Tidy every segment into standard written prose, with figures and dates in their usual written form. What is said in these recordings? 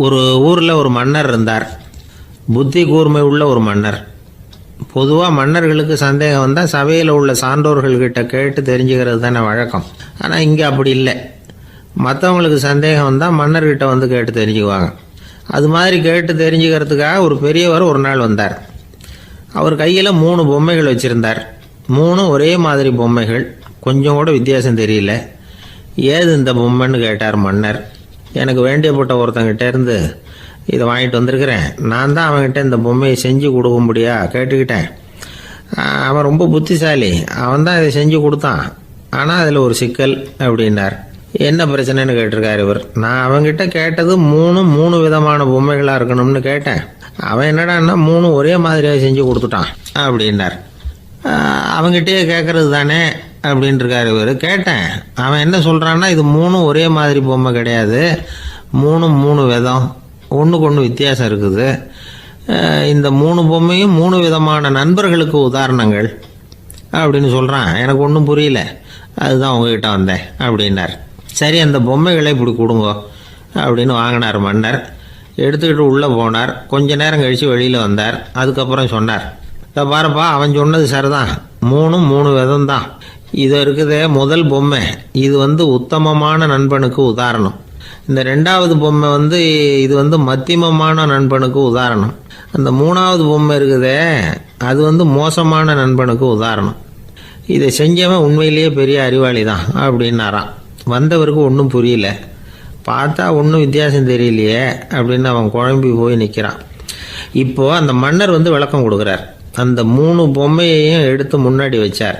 ஒரு ஊரில் ஒரு மன்னர் இருந்தார். புத்தி கூர்மை உள்ள ஒரு மன்னர். பொதுவாக மன்னர்களுக்கு சந்தேகம் வந்தால் சபையில் உள்ள சான்றோர்கள்கிட்ட கேட்டு தெரிஞ்சுக்கிறது தானே வழக்கம். ஆனால் இங்கே அப்படி இல்லை. மற்றவங்களுக்கு சந்தேகம் வந்தால் மன்னர்கிட்ட வந்து கேட்டு தெரிஞ்சுக்குவாங்க. அது மாதிரி கேட்டு தெரிஞ்சுக்கிறதுக்காக ஒரு பெரியவர் ஒரு நாள் வந்தார். அவர் கையில் 3 பொம்மைகள் வச்சுருந்தார். 3 ஒரே மாதிரி பொம்மைகள், கொஞ்சம் கூட வித்தியாசம் தெரியல. ஏது இந்த பொம்மைன்னு கேட்டார் மன்னர். எனக்கு வேண்டியப்பட்ட ஒருத்தங்கிட்ட இருந்து இதை வாங்கிட்டு வந்திருக்கிறேன். நான் தான் அவன்கிட்ட இந்த பொம்மையை செஞ்சு கொடுக்கும்படியா கேட்டுக்கிட்டேன். அவன் ரொம்ப புத்திசாலி, அவன் தான் இதை செஞ்சு கொடுத்தான். ஆனால் அதில் ஒரு சிக்கல் அப்படின்னார். என்ன பிரச்சனைன்னு கேட்டிருக்கார் இவர். நான் அவன்கிட்ட கேட்டது 3 விதமான பொம்மைகளாக இருக்கணும்னு கேட்டேன். அவன் என்னடான்னா 3 ஒரே மாதிரியாக செஞ்சு கொடுத்துட்டான் அப்படின்னார். அவங்ககிட்டயே கேட்கறது தானே அப்படின்னு இருக்காரு இவர். கேட்டேன், அவன் என்ன சொல்கிறான்னா இது 3 ஒரே மாதிரி பொம்மை கிடையாது, 3 விதம், ஒன்றுக்கு ஒன்று வித்தியாசம் இருக்குது. இந்த 3 பொம்மையும் 3 விதமான நண்பர்களுக்கு உதாரணங்கள் அப்படின்னு சொல்கிறான். எனக்கு ஒன்றும் புரியல, அதுதான் உங்ககிட்ட வந்தேன் அப்படின்னார். சரி, அந்த பொம்மைகளை இப்படி கொடுங்க அப்படின்னு வாங்கினார் மன்னர். எடுத்துக்கிட்டு உள்ளே போனார். கொஞ்ச நேரம் கழித்து வெளியில் வந்தார். அதுக்கப்புறம் சொன்னார், இதை பாருப்பா, அவன் சொன்னது சரிதான், 3 விதம் தான். இது இருக்குதே முதல் பொம்மை, இது உத்தமமான நண்பனுக்கு உதாரணம். இந்த 2வது பொம்மை இது மத்தியமமான நண்பனுக்கு உதாரணம். அந்த 3வது பொம்மை இருக்குதே அது மோசமான நண்பனுக்கு உதாரணம். இதை செஞ்சவன் உண்மையிலேயே பெரிய அறிவாளி தான் அப்படின்னாராம். வந்தவருக்கு ஒன்றும் புரியல. பார்த்தா ஒன்றும் வித்தியாசம் தெரியலையே அப்படின்னு அவன் குழம்பி போய் நிற்கிறான். இப்போது அந்த மன்னர் விளக்கம் கொடுக்குறார். அந்த 3 பொம்மையையும் எடுத்து முன்னாடி வச்சார்.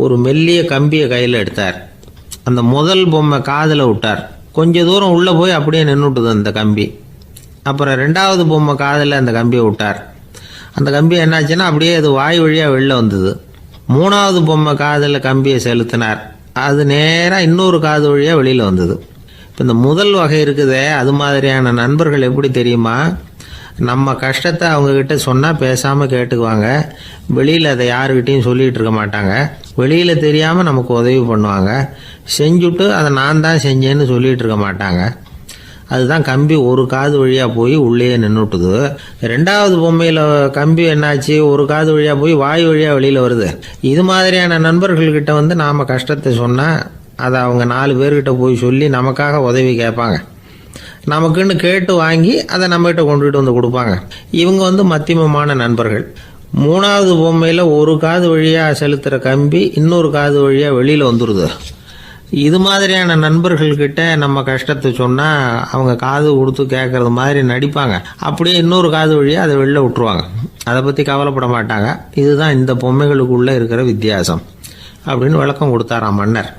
ஒரு மெல்லிய கம்பியை கையில் எடுத்தார். அந்த முதல் பொம்மை காதில் விட்டார். கொஞ்ச தூரம் உள்ளே போய் அப்படியே நின்றுட்டுது அந்த கம்பி. அப்புறம் 2வது பொம்மை காதில் அந்த கம்பியை விட்டார். அந்த கம்பி என்னாச்சுன்னா அப்படியே அது வாய் வழியாக வெளில வந்தது. 3வது பொம்மை காதில் கம்பியை செலுத்தினார். அது நேராக இன்னொரு காது வழியாக வெளியில் வந்தது. இப்போ இந்த முதல் வகை இருக்குதே, அது மாதிரியான நண்பர்கள் எப்படி தெரியுமா? நம்ம கஷ்டத்தை அவங்கக்கிட்ட சொன்னால் பேசாமல் கேட்டுக்குவாங்க. வெளியில் அதை யாருக்கிட்டையும் சொல்லிகிட்டு இருக்க மாட்டாங்க. வெளியில் தெரியாமல் நமக்கு உதவி பண்ணுவாங்க. செஞ்சுட்டு அதை நான் தான் செஞ்சேன்னு சொல்லிகிட்டு இருக்க மாட்டாங்க. அதுதான் கம்பி ஒரு காது வழியாக போய் உள்ளே நின்றுட்டுது. 2வது பொம்மையில் கம்பி என்னாச்சு, ஒரு காது வழியாக போய் வாய் வழியாக வெளியில் வருது. இது மாதிரியான நண்பர்கள்கிட்ட நாம் கஷ்டத்தை சொன்னால் அதை அவங்க 4 பேர்கிட்ட போய் சொல்லி நமக்காக உதவி கேட்பாங்க. நமக்குன்னு கேட்டு வாங்கி அதை நம்மகிட்ட கொண்டுகிட்டு கொடுப்பாங்க. இவங்க மத்தியமமான நண்பர்கள். 3வது பொம்மையில் ஒரு காது வழியாக செலுத்துகிற கம்பி இன்னொரு காது வழியாக வெளியில் வந்துடுது. இது மாதிரியான நண்பர்கள்கிட்ட நம்ம கஷ்டத்தை சொன்னால் அவங்க காது கொடுத்து கேட்குறது மாதிரி நடிப்பாங்க. அப்படியே இன்னொரு காது வழியாக அதை வெளில விட்டுருவாங்க. அதை பற்றி கவலைப்பட மாட்டாங்க. இதுதான் இந்த பொம்மைகளுக்குள்ளே இருக்கிற வித்தியாசம் அப்படின்னு விளக்கம் கொடுத்தாராம் மன்னர்.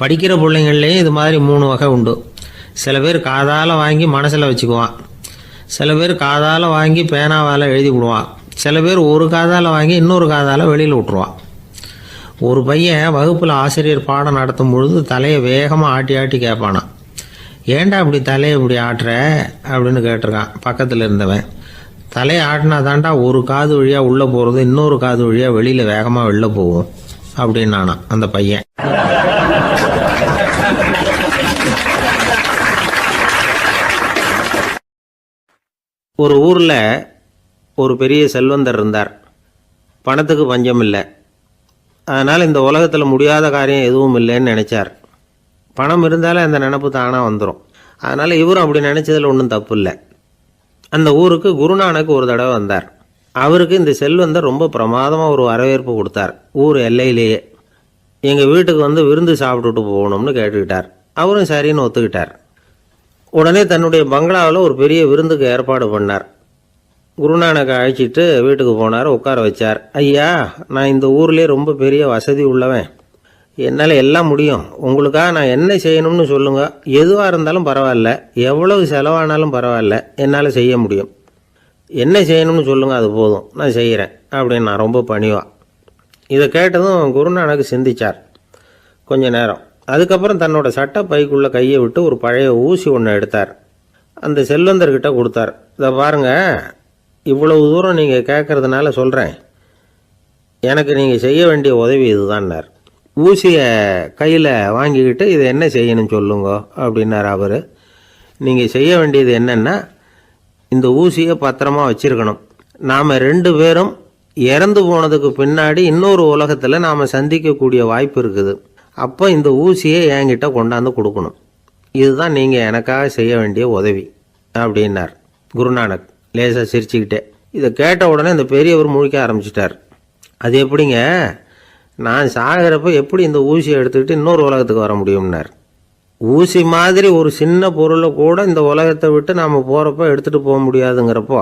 படிக்கிற பிள்ளைங்கள்லேயும் இது மாதிரி 3 வகை உண்டு. சில பேர் காதால் வாங்கி மனசில் வச்சுக்குவான். சில பேர் காதால் வாங்கி பேனாவால் எழுதி விடுவான். சில பேர் ஒரு காதால் வாங்கி இன்னொரு காதால் வெளியில் விட்டுருவான். ஒரு பையன் வகுப்பில் ஆசிரியர் பாடம் நடத்தும் பொழுது தலையை வேகமாக ஆட்டி ஆட்டி கேட்பானான். ஏன்டா இப்படி தலையை இப்படி ஆட்டுற அப்படின்னு கேட்டிருக்கான் பக்கத்தில் இருந்தவன். தலையை ஆட்டினா தாண்டா ஒரு காது வழியாக உள்ளே போகிறது, இன்னொரு காது வழியாக வெளியில் வேகமாக வெளில போகும் அப்படின்னானா அந்த பையன். ஒரு ஊரில் ஒரு பெரிய செல்வந்தர் இருந்தார். பணத்துக்கு பஞ்சம் இல்லை. அதனால் இந்த உலகத்தில் முடியாத காரியம் எதுவும் இல்லைன்னு நினச்சார். பணம் இருந்தாலே அந்த நினப்பு தானாக வந்துடும். அதனால் இவரும் அப்படி நினச்சதில் ஒன்றும் தப்பு இல்லை. அந்த ஊருக்கு குருநானக் ஒரு தடவை வந்தார். அவருக்கு இந்த செல்வந்தர் ரொம்ப பிரமாதமாக ஒரு வரவேற்பு கொடுத்தார். ஊர் எல்லையிலேயே எங்கள் வீட்டுக்கு விருந்து சாப்பிட்டுட்டு போகணும்னு கேட்டுக்கிட்டார். அவரும் சரின்னு ஒத்துக்கிட்டார். உடனே தன்னுடைய பங்களாவில் ஒரு பெரிய விருந்துக்கு ஏற்பாடு பண்ணார். குருநானக்கை அழைச்சிட்டு வீட்டுக்கு போனார். உட்கார வச்சார். ஐயா, நான் இந்த ஊர்லேயே ரொம்ப பெரிய வசதி உள்ளவன். என்னால் எல்லாம் முடியும். உங்களுக்காக நான் என்ன செய்யணும்னு சொல்லுங்கள். எதுவாக இருந்தாலும் பரவாயில்ல, எவ்வளவு செலவானாலும் பரவாயில்ல, என்னால் செய்ய முடியும். என்ன செய்யணும்னு சொல்லுங்கள், அது போதும், நான் செய்கிறேன் அப்படின்னு நான் ரொம்ப பணிவா. இதை கேட்டதும் குருநானக் சிந்திச்சார் கொஞ்ச நேரம். அதுக்கப்புறம் தன்னோட சட்டை பைக்குள்ளே கையை விட்டு ஒரு பழைய ஊசி ஒன்று எடுத்தார். அந்த செல்வந்தர்கிட்ட கொடுத்தார். இதை பாருங்கள், இவ்வளவு தூரம் நீங்கள் கேட்கறதுனால சொல்கிறேன், எனக்கு நீங்கள் செய்ய வேண்டிய உதவி இதுதான்னார். ஊசியை கையில் வாங்கிக்கிட்டு இதை என்ன செய்யணும்னு சொல்லுங்க அப்படின்னார் அவர். நீங்கள் செய்ய வேண்டியது என்னென்னா, இந்த ஊசியை பத்திரமா வச்சிருக்கணும். நாம் 2 பேரும் இறந்து போனதுக்கு பின்னாடி இன்னொரு உலகத்தில் நாம் சந்திக்கக்கூடிய வாய்ப்பு இருக்குது. அப்போ இந்த ஊசியை என்கிட்ட கொண்டாந்து கொடுக்கணும். இதுதான் நீங்கள் எனக்காக செய்ய வேண்டிய உதவி அப்படின்னார் குருநானக் லேசாக சிரிச்சுக்கிட்டே. இதை கேட்ட உடனே இந்த பெரியவர் முழிக்க ஆரம்பிச்சிட்டார். அது எப்படிங்க, நான் சாகிறப்ப எப்படி இந்த ஊசியை எடுத்துக்கிட்டு இன்னொரு உலகத்துக்கு வர முடியும்னார். ஊசி மாதிரி ஒரு சின்ன பொருளை கூட இந்த உலகத்தை விட்டு நாம் போகிறப்ப எடுத்துகிட்டு போக முடியாதுங்கிறப்போ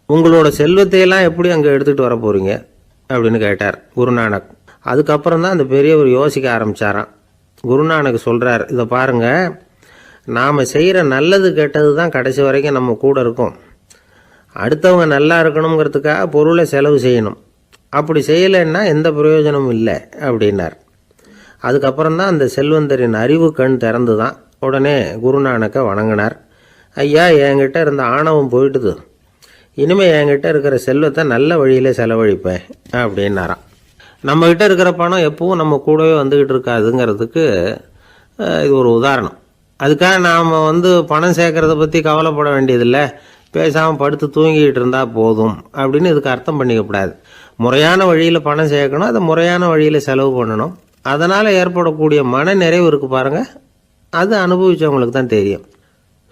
உங்களோட செல்வத்தையெல்லாம் எப்படி அங்கே எடுத்துகிட்டு வர போகிறீங்க அப்படின்னு கேட்டார் குருநானக். அதுக்கப்புறம் தான் அந்த பெரியவர் யோசிக்க ஆரம்பித்தாராம். குருநானக் சொல்கிறார், இதை பாருங்கள், நாம் செய்கிற நல்லது கெட்டது தான் கடைசி வரைக்கும் நம்ம கூட இருக்கும். அடுத்தவங்க நல்லா இருக்கணுங்கிறதுக்காக பொருளை செலவு செய்யணும். அப்படி செய்யலைன்னா எந்த பிரயோஜனமும் இல்லை அப்படின்னார். அதுக்கப்புறம் தான் அந்த செல்வந்தரின் அறிவு கண் திறந்து தான் உடனே குருநானக்கை வணங்கினார். ஐயா, என்கிட்ட இருந்த ஆணவம் போயிட்டுது, இனிமேல் என்கிட்ட இருக்கிற செல்வத்தை நல்ல வழியில் செலவழிப்பேன் அப்படின்னாராம். நம்மக்கிட்ட இருக்கிற பணம் எப்பவும் நம்ம கூடவே வந்துக்கிட்டு இருக்காதுங்கிறதுக்கு இது ஒரு உதாரணம். அதுக்காக நாம் பணம் சேர்க்கறத பற்றி கவலைப்பட வேண்டியதில்லை, பேசாமல் படுத்து தூங்கிக்கிட்டு இருந்தால் போதும் அப்படின்னு இதுக்கு அர்த்தம் பண்ணிக்கப்படாது. முறையான வழியில் பணம் சேர்க்கணும், அதை முறையான வழியில் செலவு பண்ணணும். அதனால் ஏற்படக்கூடிய மன நிறைவு இருக்குது பாருங்கள், அது அனுபவித்தவங்களுக்கு தான் தெரியும்.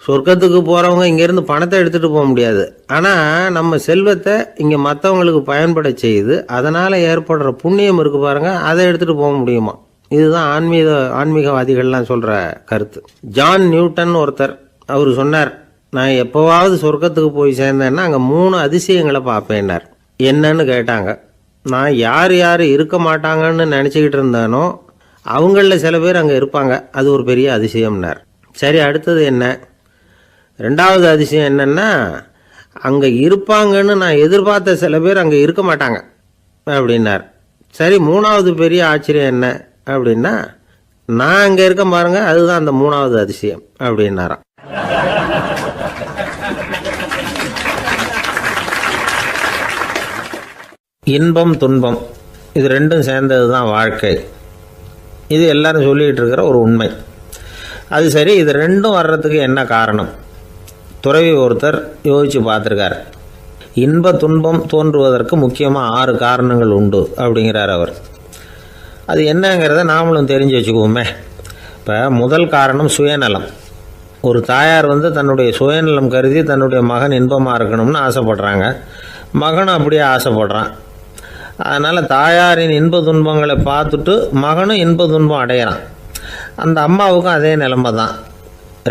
சொர்க்கத்துக்கு போகிறவங்க இங்கேருந்து பணத்தை எடுத்துகிட்டு போக முடியாது. ஆனால் நம்ம செல்வத்தை இங்கே மற்றவங்களுக்கு பயன்பட செய்து அதனால் ஏற்படுற புண்ணியம் இருக்குது பாருங்கள், அதை எடுத்துகிட்டு போக முடியுமா. இதுதான் ஆன்மீகவாதிகள்லாம் சொல்கிற கருத்து. ஜான் நியூட்டன் ஒருத்தர், அவர் சொன்னார், நான் எப்போவாவது சொர்க்கத்துக்கு போய் சேர்ந்தேன்னா அங்கே 3 அதிசயங்களை பார்ப்பேன்னார். என்னன்னு கேட்டாங்க. நான் யார் யார் இருக்க மாட்டாங்கன்னு நினச்சிக்கிட்டு இருந்தானோ அவங்களில் சில பேர் அங்கே இருப்பாங்க, அது ஒரு பெரிய அதிசயம்னார். சரி, அடுத்தது என்ன? 2வது அதிசயம் என்னென்னா, அங்கே இருப்பாங்கன்னு நான் எதிர்பார்த்த சில பேர் அங்கே இருக்க மாட்டாங்க அப்படின்னார். சரி, 3வது பெரிய ஆச்சரியம் என்ன அப்படின்னா, நான் அங்கே இருக்க பாருங்க, அதுதான் அந்த 3வது அதிசயம் அப்படின்னாராம். இன்பம் துன்பம் இது 2ம் சேர்ந்தது தான் வாழ்க்கை. இது எல்லாரும் சொல்லிகிட்டு இருக்கிற ஒரு உண்மை. அது சரி, இது 2ம் வர்றதுக்கு என்ன காரணம்? துறவி ஒருத்தர் யோசித்து பார்த்துருக்கார். இன்ப துன்பம் தோன்றுவதற்கு முக்கியமாக 6 காரணங்கள் உண்டு அப்படிங்கிறார் அவர். அது என்னங்கிறத நாமளும் தெரிஞ்சு வச்சுக்குவோமே. இப்போ முதல் காரணம் சுயநலம். ஒரு தாயார் தன்னுடைய சுயநலம் கருதி தன்னுடைய மகன் இன்பமாக இருக்கணும்னு ஆசைப்படுறாங்க. மகனும் அப்படியே ஆசைப்படுறான். அதனால் தாயாரின் இன்ப துன்பங்களை பார்த்துட்டு மகனும் இன்ப துன்பம் அடையிறான். அந்த அம்மாவுக்கும் அதே நிலைமை தான்.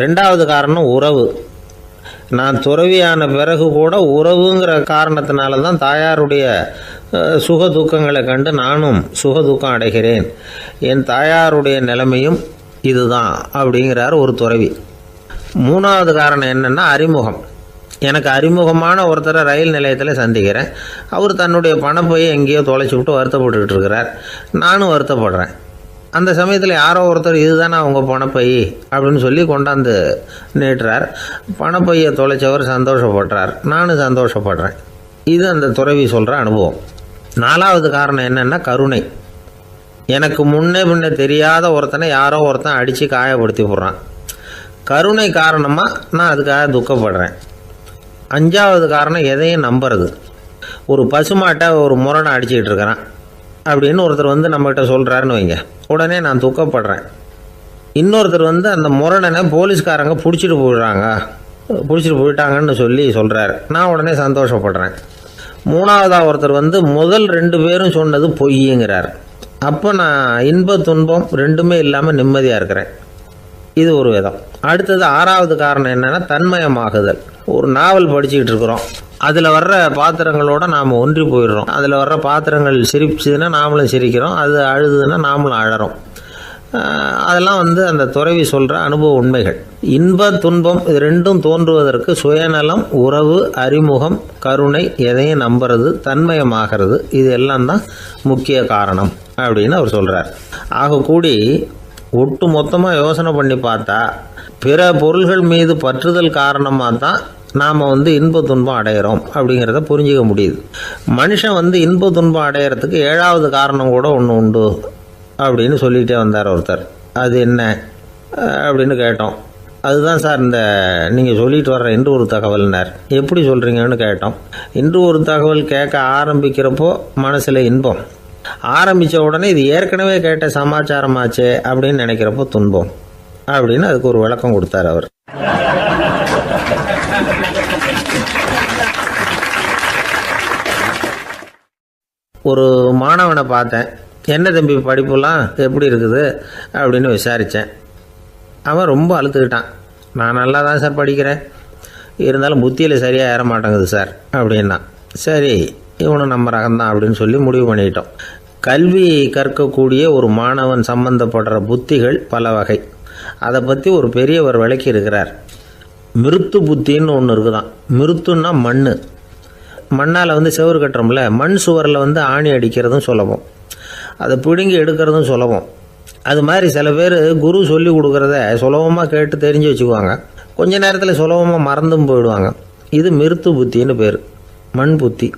2வது காரணம் உறவு. நான் துறவியான பிறகு கூட உறவுங்கிற காரணத்தினால தான் தாயாருடைய சுக துக்கங்களை கண்டு நானும் சுக துக்கம் அடைகிறேன். என் தாயாருடைய நிலைமையும் இதுதான் அப்படிங்கிறார் ஒரு துறவி. 3வது காரணம் என்னென்னா அறிமுகம். எனக்கு அறிமுகமான ஒருத்தரை ரயில் நிலையத்தில் சந்திக்கிறேன். அவர் தன்னுடைய பணப்பையை எங்கேயோ தொலைச்சி விட்டு வருத்தப்பட்டுக்கிட்டு இருக்கிறார். நானும் வருத்தப்படுறேன். அந்த சமயத்தில் யாரோ ஒருத்தர் இதுதானே அவங்க பணப்பை அப்படின்னு சொல்லி கொண்டாந்து நீட்டுறார். பணப்பையை தொலைச்சவர் சந்தோஷப்படுறார், நானும் சந்தோஷப்படுறேன். இது அந்த துறவி சொல்கிற அனுபவம். 4வது காரணம் என்னென்னா கருணை. எனக்கு முன்னே தெரியாத ஒருத்தனை யாரோ ஒருத்தன் அடித்து காயப்படுத்தி போடுறான். கருணை காரணமாக நான் அதுக்காக துக்கப்படுறேன். 5வது காரணம் எதையும் நம்புறது. ஒரு பசுமாட்டை ஒரு முரணை அடிச்சுக்கிட்டு இருக்கிறான் அப்படின்னு ஒருத்தர் நம்மகிட்ட சொல்கிறாருன்னு வைங்க, உடனே நான் துக்கப்படுறேன். இன்னொருத்தர் அந்த முரணனை போலீஸ்காரங்க பிடிச்சிட்டு போயிட்டாங்கன்னு சொல்கிறாரு, நான் உடனே சந்தோஷப்படுறேன். 3வதாக ஒருத்தர் முதல் 2 பேரும் சொன்னது பொய்யுங்கிறார். அப்போ நான் இன்ப துன்பம் 2மே இல்லாமல் நிம்மதியாக இருக்கிறேன். இது ஒரு விதம். அடுத்தது 6வது காரணம் என்னென்னா தன்மயமாகுதல். ஒரு நாவல் படிச்சுக்கிட்டு இருக்கிறோம், அதில் வர்ற பாத்திரங்களோட நாம் ஒன்றி போயிடுறோம். அதில் வர்ற பாத்திரங்கள் சிரிச்சுதுன்னா நாமளும் சிரிக்கிறோம், அது அழுதுன்னா நாமளும் அழறோம். அதெல்லாம் அந்த துறவி சொல்கிற அனுபவ உண்மைகள். இன்ப துன்பம் இது 2ம் தோன்றுவதற்கு சுயநலம், உறவு, அறிமுகம், கருணை, எதையும் நம்புறது, தன்மயமாகிறது, இது எல்லாம் தான் முக்கிய காரணம் அப்படின்னு அவர் சொல்கிறார். ஆகக்கூடி ஒட்டு மொத்தமாக யோசனை பண்ணி பார்த்தா பிற பொருள்கள் மீது பற்றுதல் காரணமாக தான் நாம் இன்ப துன்பம் அடையிறோம் அப்படிங்கிறத புரிஞ்சிக்க முடியுது. மனுஷன் இன்ப துன்பம் அடையிறதுக்கு 7வது காரணம் கூட ஒன்று உண்டு அப்படின்னு சொல்லிகிட்டே வந்தார் ஒருத்தர். அது என்ன அப்படின்னு கேட்டோம். அதுதான் சார் இந்த நீங்கள் சொல்லிட்டு வர்ற இன்று ஒரு தகவல்னார். எப்படி சொல்கிறீங்கன்னு கேட்டோம். இன்று ஒரு தகவல் கேட்க ஆரம்பிக்கிறப்போ மனசில் இன்பம், ஆரம்பித்த உடனே இது ஏற்கனவே கேட்ட சமாச்சாரமாச்சே அப்படின்னு நினைக்கிறப்போ துன்பம் அப்படின்னு அதுக்கு ஒரு விளக்கம் கொடுத்தார் அவர். ஒரு மாணவனை பார்த்தேன். என்ன தம்பி படிப்புலாம் எப்படி இருக்குது அப்படின்னு விசாரித்தேன். அவன் ரொம்ப அழுத்துக்கிட்டான். நான் நல்லா தான் சார் படிக்கிறேன், இருந்தாலும் புத்தியில் சரியாக ஏற மாட்டேங்குது சார் அப்படின்னா. சரி, இவனும் நம்ம ரகம்தான் அப்படின்னு சொல்லி முடிவு பண்ணிக்கிட்டோம். கல்வி கற்கக்கூடிய ஒரு மாணவன் சம்பந்தப்படுற புத்திகள் பல வகை. அதை பற்றி ஒரு பெரியவர் விளக்கி இருக்கிறார். மிருத்து புத்தின்னு ஒன்று இருக்குதான். மிருத்துன்னா மண்ணால் செவுறு கட்டுறோம்ல, மண் சுவரில் ஆணி அடிக்கிறதும் சுலபம், அதை பிடுங்கி எடுக்கிறதும் சுலபம். அது மாதிரி சில பேர் குரு சொல்லி கொடுக்குறத சுலபமாக கேட்டு தெரிஞ்சு வச்சுக்குவாங்க, கொஞ்ச நேரத்தில் சுலபமாக மறந்தும் போயிடுவாங்க. இது மிருத்து புத்தின்னு பேர், மண் புத்தி.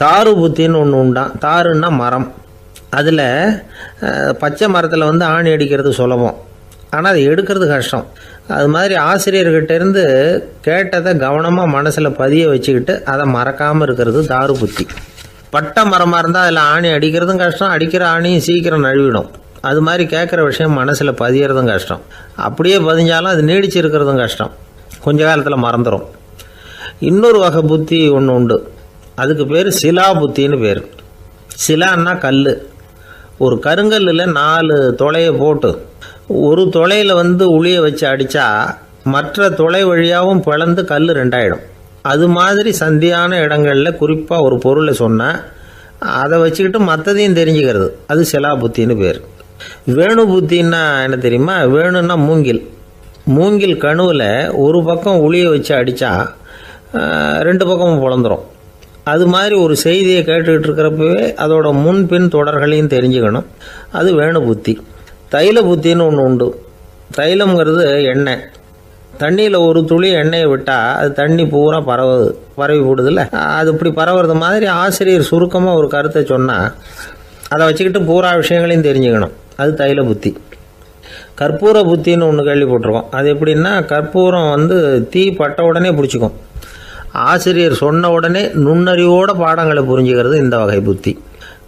தாரு புத்தின்னு ஒன்று உண்டான். தாருன்னா மரம். அதில் பச்சை மரத்தில் ஆணி அடிக்கிறது சுலபம், ஆனால் அதை எடுக்கிறது கஷ்டம். அது மாதிரி ஆசிரியர்கிட்டேருந்து கேட்டதை கவனமாக மனசில் பதிய வச்சுக்கிட்டு அதை மறக்காமல் இருக்கிறது தாரு புத்தி. பட்டை மரமாக இருந்தால் அதில் ஆணி அடிக்கிறதும் கஷ்டம், அடிக்கிற ஆணியும் சீக்கிரம் நழுவிடும். அது மாதிரி கேட்குற விஷயம் மனசில் பதியறதும் கஷ்டம். அப்படியே பதிஞ்சாலும் அது நீடிச்சு இருக்கிறதும் கஷ்டம், கொஞ்ச காலத்தில் மறந்துடும். இன்னொரு வகை புத்தி ஒன்று உண்டு, அதுக்கு பேர் சிலா புத்தின்னு பேர். சிலான்னா கல். ஒரு கருங்கல்லில் 4 துளையை போட்டு ஒரு துளையில் உளியை வச்சு அடித்தா மற்ற துளை வழியாகவும் பிளந்து கல் 2 ஆகிடும். அது மாதிரி சந்தியான இடங்களில் குறிப்பாக ஒரு பொருளை சொன்னால் அதை வச்சுக்கிட்டு மற்றதையும் தெரிஞ்சுக்கிறது, அது சிலா புத்தின்னு பேர். வேணு புத்தின்னா என்ன தெரியுமா? வேணுன்னா மூங்கில் கணுவில் ஒரு பக்கம் உளியை வச்சு அடித்தா 2 பக்கமும் பிளந்துடும். அது மாதிரி ஒரு செய்தியை கேட்டுக்கிட்டு இருக்கிறப்பவே அதோட முன்பின் தொடர்களையும் தெரிஞ்சுக்கணும், அது வேணு புத்தி. தைல புத்தின்னு ஒன்று உண்டு. தைலம்ங்கிறது எண்ணெய். தண்ணியில் ஒரு துளி எண்ணெயை விட்டால் அது தண்ணி பூரா பரவி போடுதில்ல, அது இப்படி பரவுறது மாதிரி ஆசிரியர் சுருக்கமாக ஒரு கருத்தை சொன்னால் அதை வச்சுக்கிட்டு பூரா விஷயங்களையும் தெரிஞ்சுக்கணும், அது தைல புத்தி. கற்பூர புத்தின்னு ஒன்று கேள்விப்பட்டிருக்கோம். அது எப்படின்னா, கற்பூரம் தீ பட்ட உடனே பிடிச்சிக்கும். ஆசிரியர் சொன்ன உடனே நுண்ணறிவோட பாடங்களை புரிஞ்சுக்கிறது இந்த வகை புத்தி.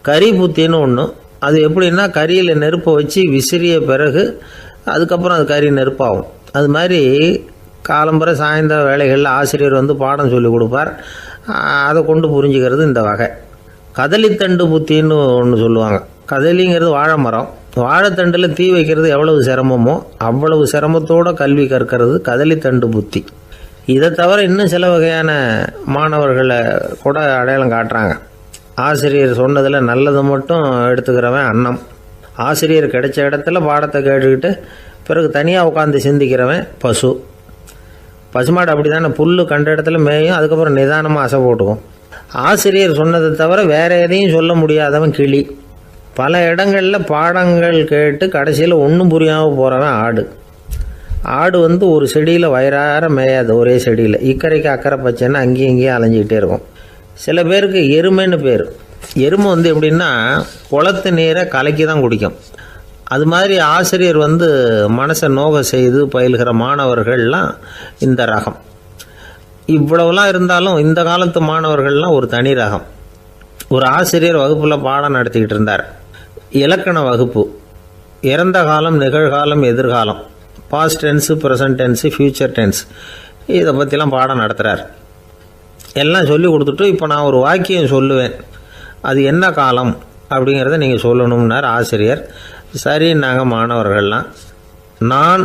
கரி புத்தின்னு ஒன்று. அது எப்படின்னா, கரியில் நெருப்பை வச்சு விசிறிய பிறகு அதுக்கப்புறம் அது கறி நெருப்பாகும். அது மாதிரி காலம்பரை சாயந்தர வேலைகளில் ஆசிரியர் பாடம் சொல்லி கொடுப்பார், அதை கொண்டு புரிஞ்சுக்கிறது இந்த வகை. கதலித்தண்டு புத்தின்னு ஒன்று சொல்லுவாங்க. கதலிங்கிறது வாழை மரம். வாழைத்தண்டில் தீ வைக்கிறது எவ்வளவு சிரமமோ அவ்வளவு சிரமத்தோடு கல்வி கற்கிறது கதலித்தண்டு புத்தி. இதை தவிர இன்னும் சில வகையான மாணவர்களை கூட அடையாளம் காட்டுறாங்க. ஆசிரியர் சொன்னதில் நல்லதை மட்டும் எடுத்துக்கிறவன் அன்னம். ஆசிரியர் கிடைச்ச இடத்துல பாடத்தை கேட்டுக்கிட்டு பிறகு தனியாக உட்காந்து சிந்திக்கிறவன் பசுமாடு அப்படி தானே, புல் கண்ட இடத்துல மேயும், அதுக்கப்புறம் நிதானமாக அசை போட்டுக்கும். ஆசிரியர் சொன்னதை தவிர வேறு எதையும் சொல்ல முடியாதவன் கிளி. பல இடங்களில் பாடங்கள் கேட்டு கடைசியில் ஒன்றும் புரியாமல் போகிறவன் ஆடு ஒரு செடியில் வயிறார மேயாது, ஒரே செடியில் இக்கரைக்கு அக்கறை பச்சைன்னா அங்கேயும் இங்கேயும் அலைஞ்சிக்கிட்டே இருக்கும். சில பேருக்கு எருமைன்னு பேர். எருமை எப்படின்னா குளத்து நீரை கலக்கி தான் குடிக்கும். அது மாதிரி ஆசிரியர் மனசை நோக செய்து பயில்கிற மாணவர்கள்லாம் இந்த ரகம். இவ்வளவுலாம் இருந்தாலும் இந்த காலத்து மாணவர்கள்லாம் ஒரு தனி ரகம். ஒரு ஆசிரியர் வகுப்பில் பாடம் நடத்திக்கிட்டு இருந்தார். இலக்கண வகுப்பு. இறந்த காலம், நிகழ்காலம், எதிர்காலம், past tense, present tense, future tense, இதை பற்றிலாம் பாடம் நடத்துகிறார். எல்லாம் சொல்லி கொடுத்துட்டு இப்போ நான் ஒரு வாக்கியம் சொல்லுவேன், அது என்ன காலம் அப்படிங்கிறத நீங்கள் சொல்லணும்னார் ஆசிரியர். சரி, நாங்கள் மாணவர்கள்லாம், நான்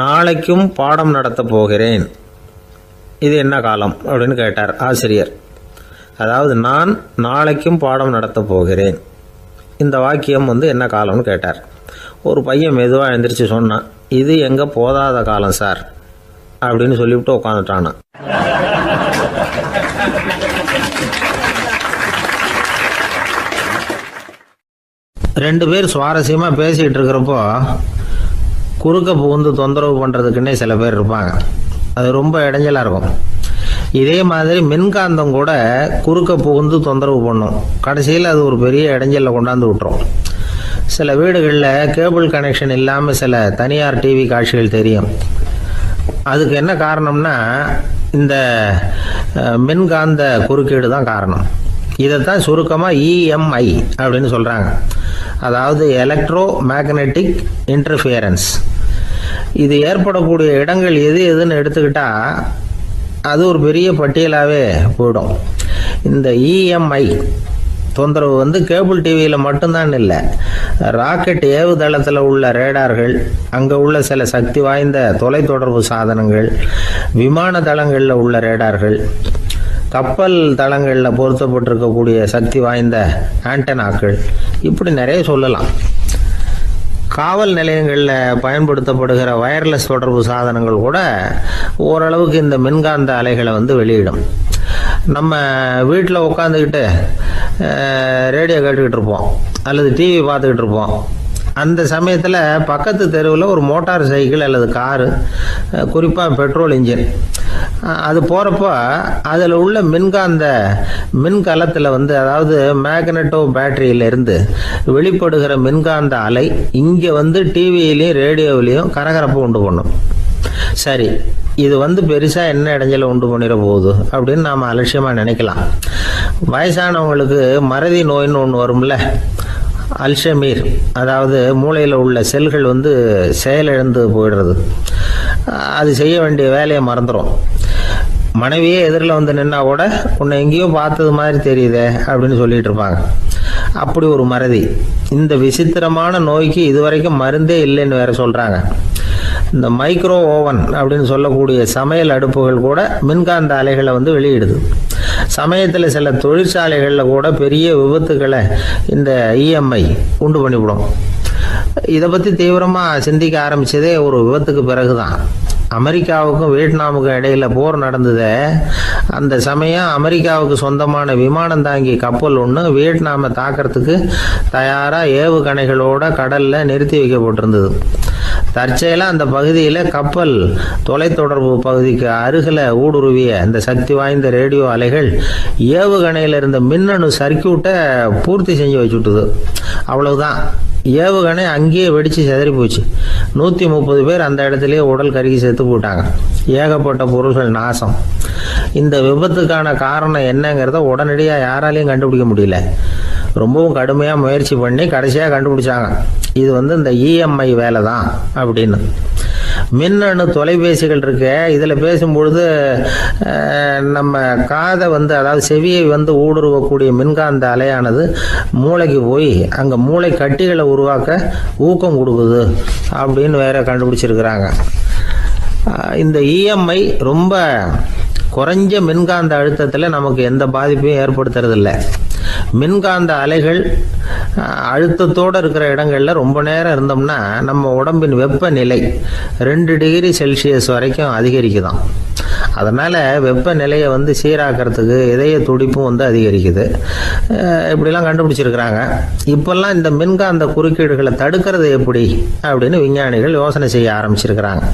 நாளைக்கும் பாடம் நடத்த போகிறேன், இது என்ன காலம் அப்படின்னு கேட்டார் ஆசிரியர். அதாவது நான் நாளைக்கும் பாடம் நடத்த போகிறேன், இந்த வாக்கியம் என்ன காலம்னு கேட்டார். ஒரு பையன் மெதுவாக எழுந்திரிச்சு சொன்னான், இது எங்கள் போதாத காலம் சார் அப்படின்னு சொல்லிவிட்டு உட்காந்துட்டானா. ரெண்டு பேர் சுவாரஸ்யமாக பேசிகிட்டு இருக்கிறப்போ குறுக்க புகுந்து தொந்தரவு பண்ணுறதுக்குன்னே சில பேர் இருப்பாங்க. அது ரொம்ப இடைஞ்சலாக இருக்கும். இதே மாதிரி மின்காந்தம் கூட குறுக்க புகுந்து தொந்தரவு பண்ணும். கடைசியில் அது ஒரு பெரிய இடைஞ்சலில் கொண்டாந்து விட்டுரும். சில வீடுகளில் கேபிள் கனெக்ஷன் இல்லாமல் சில தனியார் டிவி காட்சிகள் தெரியும். அதுக்கு என்ன காரணம்னா இந்த மின்காந்த குறுக்கீடு தான் காரணம். இதைத்தான் சுருக்கமாக இஎம்ஐ அப்படின்னு சொல்கிறாங்க. அதாவது எலக்ட்ரோ மேக்னெட்டிக் இன்டர்ஃபியரன்ஸ். இது ஏற்படக்கூடிய இடங்கள் எது எதுன்னு எடுத்துக்கிட்டா அது ஒரு பெரிய பட்டியலாகவே போயிடும். இந்த இஎம்ஐ தொந்தரவு வந்து கேபிள் டிவியில் மட்டும்தான் இல்லை, ராக்கெட் ஏவுதளத்தில் உள்ள ரேடார்கள், அங்கே உள்ள சில சக்தி வாய்ந்த தொலைத்தொடர்பு சாதனங்கள், விமான தளங்களில் உள்ள ரேடார்கள், கப்பல் தளங்களில் பொருத்தப்பட்டிருக்கக்கூடிய சக்தி வாய்ந்த ஆண்டனாக்கள், இப்படி நிறைய சொல்லலாம். காவல் நிலையங்களில் பயன்படுத்தப்படுகிற வயர்லெஸ் தொடர்பு சாதனங்கள் கூட ஓரளவுக்கு இந்த மின்காந்த அலைகளை வந்து வெளியிடும். நம்ம வீட்டில் உட்காந்துக்கிட்டு ரேடியோ கேட்டுக்கிட்டு இருப்போம் அல்லது டிவி பார்த்துக்கிட்டு இருப்போம். அந்த சமயத்தில் பக்கத்து தெருவில் ஒரு மோட்டார் சைக்கிள் அல்லது காரு, குறிப்பாக பெட்ரோல் இன்ஜின், அது போகிறப்போ அதில் உள்ள மின்கலத்தில் வந்து, அதாவது மேக்னட்டோ பேட்டரியிலேருந்து வெளிப்படுகிற மின்காந்த அலை இங்கே வந்து டிவியிலையும் ரேடியோவிலையும் கரகரப்பு உண்டு பண்ணும். சரி, இது வந்து பெருசாக என்ன இடைஞ்சலை உண்டு பண்ணிட போகுது அப்படின்னு நாம் அலட்சியமாக நினைக்கலாம். வயசானவங்களுக்கு மறதி நோயின்னு ஒன்று வரும்ல, அல்ஷமீர், அதாவது மூளையில் உள்ள செல்கள் வந்து செயலிழந்து போயிடுறது. அது செய்ய வேண்டிய வேலையை மறந்துடும். மனைவியே எதிரில் வந்து நின்னா கூட உன்னை எங்கேயோ பார்த்தது மாதிரி தெரியுதே அப்படின்னு சொல்லிட்டு இருப்பாங்க. அப்படி ஒரு மறதி. இந்த விசித்திரமான நோய்க்கு இதுவரைக்கும் மருந்தே இல்லைன்னு வேற சொல்கிறாங்க. இந்த மைக்ரோ ஓவன் அப்படின்னு சொல்லக்கூடிய சமையல் அடுப்புகள் கூட மின்காந்த அலைகளை வந்து வெளியிடுது. சமயத்தில் சில தொழிற்சாலைகளில் கூட பெரிய விபத்துக்களை இந்த இஎம்ஐ உண்டு பண்ணிவிடும். இதை பற்றி தீவிரமாக சிந்திக்க ஆரம்பித்ததே ஒரு விபத்துக்கு பிறகு தான். அமெரிக்காவுக்கும் வியட்நாமுக்கும் இடையில போர் நடந்தது. அந்த சமயம் அமெரிக்காவுக்கு சொந்தமான விமானம் தாங்கி கப்பல் ஒன்று வியட்நாமை தாக்கிறதுக்கு தயாராக ஏவுகணைகளோட கடலில் நிறுத்தி வைக்கப்பட்டிருந்தது. தற்செயலாக அந்த பகுதியில் கப்பல் தொலைத்தொடர்பு பகுதிக்கு அருகில் ஊடுருவிய இந்த சக்தி வாய்ந்த ரேடியோ அலைகள் ஏவுகணையில் இருந்த மின்னணு சர்க்கியூட்டை பூர்த்தி செஞ்சு வச்சுட்டுது. அவ்வளவுதான், ஏவுகணை அங்கேயே வெடித்து சிதறி போச்சு. 130 பேர் அந்த இடத்துலயே உடல் கருகி செத்து போட்டாங்க. ஏகப்பட்ட பொருள்கள் நாசம். இந்த விபத்துக்கான காரணம் என்னங்கிறத உடனடியாக யாராலையும் கண்டுபிடிக்க முடியல. ரொம்பவும் கடுமையாக முயற்சி பண்ணி கடைசியாக கண்டுபிடிச்சாங்க, இது வந்து இந்த இஎம்ஐ வேலை தான் அப்படின்னு. மின்னணு தொலைபேசிகள் இருக்கு, இதில் பேசும்பொழுது நம்ம காதை வந்து, அதாவது செவியை வந்து ஊடுருவக்கூடிய மின்காந்த அலையானது மூளைக்கு போய் அங்கே மூளை கட்டிகளை உருவாக்க ஊக்கம் கொடுக்குது அப்படின்னு வேற கண்டுபிடிச்சிருக்கிறாங்க. இந்த இஎம்ஐ ரொம்ப குறைஞ்ச மின்காந்த அழுத்தத்தில் நமக்கு எந்த பாதிப்பையும் ஏற்படுத்துறதில்லை. மின்காந்த அலைகள் அழுத்தத்தோடு இருக்கிற இடங்களில் ரொம்ப நேரம் இருந்தோம்னா நம்ம உடம்பின் வெப்பநிலை 2 டிகிரி செல்சியஸ் வரைக்கும் அதிகரிக்குதாம். அதனால் வெப்பநிலையை வந்து சீராக்கிறதுக்கு இதய துடிப்பும் வந்து அதிகரிக்குது. இப்படிலாம் கண்டுபிடிச்சிருக்கிறாங்க. இப்போல்லாம் இந்த மின்காந்த குறுக்கீடுகளை தடுக்கிறது எப்படி அப்படின்னு விஞ்ஞானிகள் யோசனை செய்ய ஆரம்பிச்சிருக்கிறாங்க.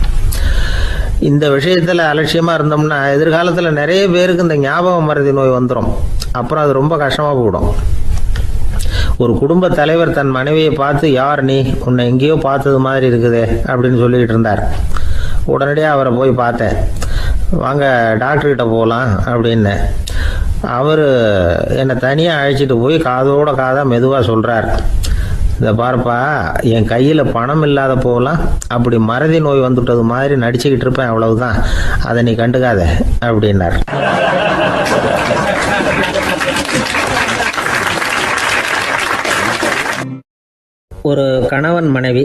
இந்த விஷயத்தில் அலட்சியமாக இருந்தோம்னா எதிர்காலத்தில் நிறைய பேருக்கு இந்த ஞாபக மறதி நோய் வந்துடும். அப்புறம் அது ரொம்ப கஷ்டமாக போயிடும். ஒரு குடும்ப தலைவர் தன் மனைவியை பார்த்து, யார் நீ, உன்னை எங்கேயோ பார்த்தது மாதிரி இருக்குதே அப்படின்னு சொல்லிக்கிட்டு இருந்தார். உடனடியாக அவரை போய் பார்த்தேன். வாங்க டாக்டர்கிட்ட போகலாம் அப்படின்னு. அவர் என்னை தனியாக அழைச்சிட்டு போய் காதோட காதாக மெதுவாக சொல்கிறார், இதை பாருப்பா, என் கையில் பணம் இல்லாத போகலாம், அப்படி மறதி நோய் வந்துட்டது மாதிரி நடிச்சுக்கிட்டு இருப்பேன், அவ்வளவுதான், அதை நீ கண்டுக்காத அப்படின்னார். ஒரு கணவன் மனைவி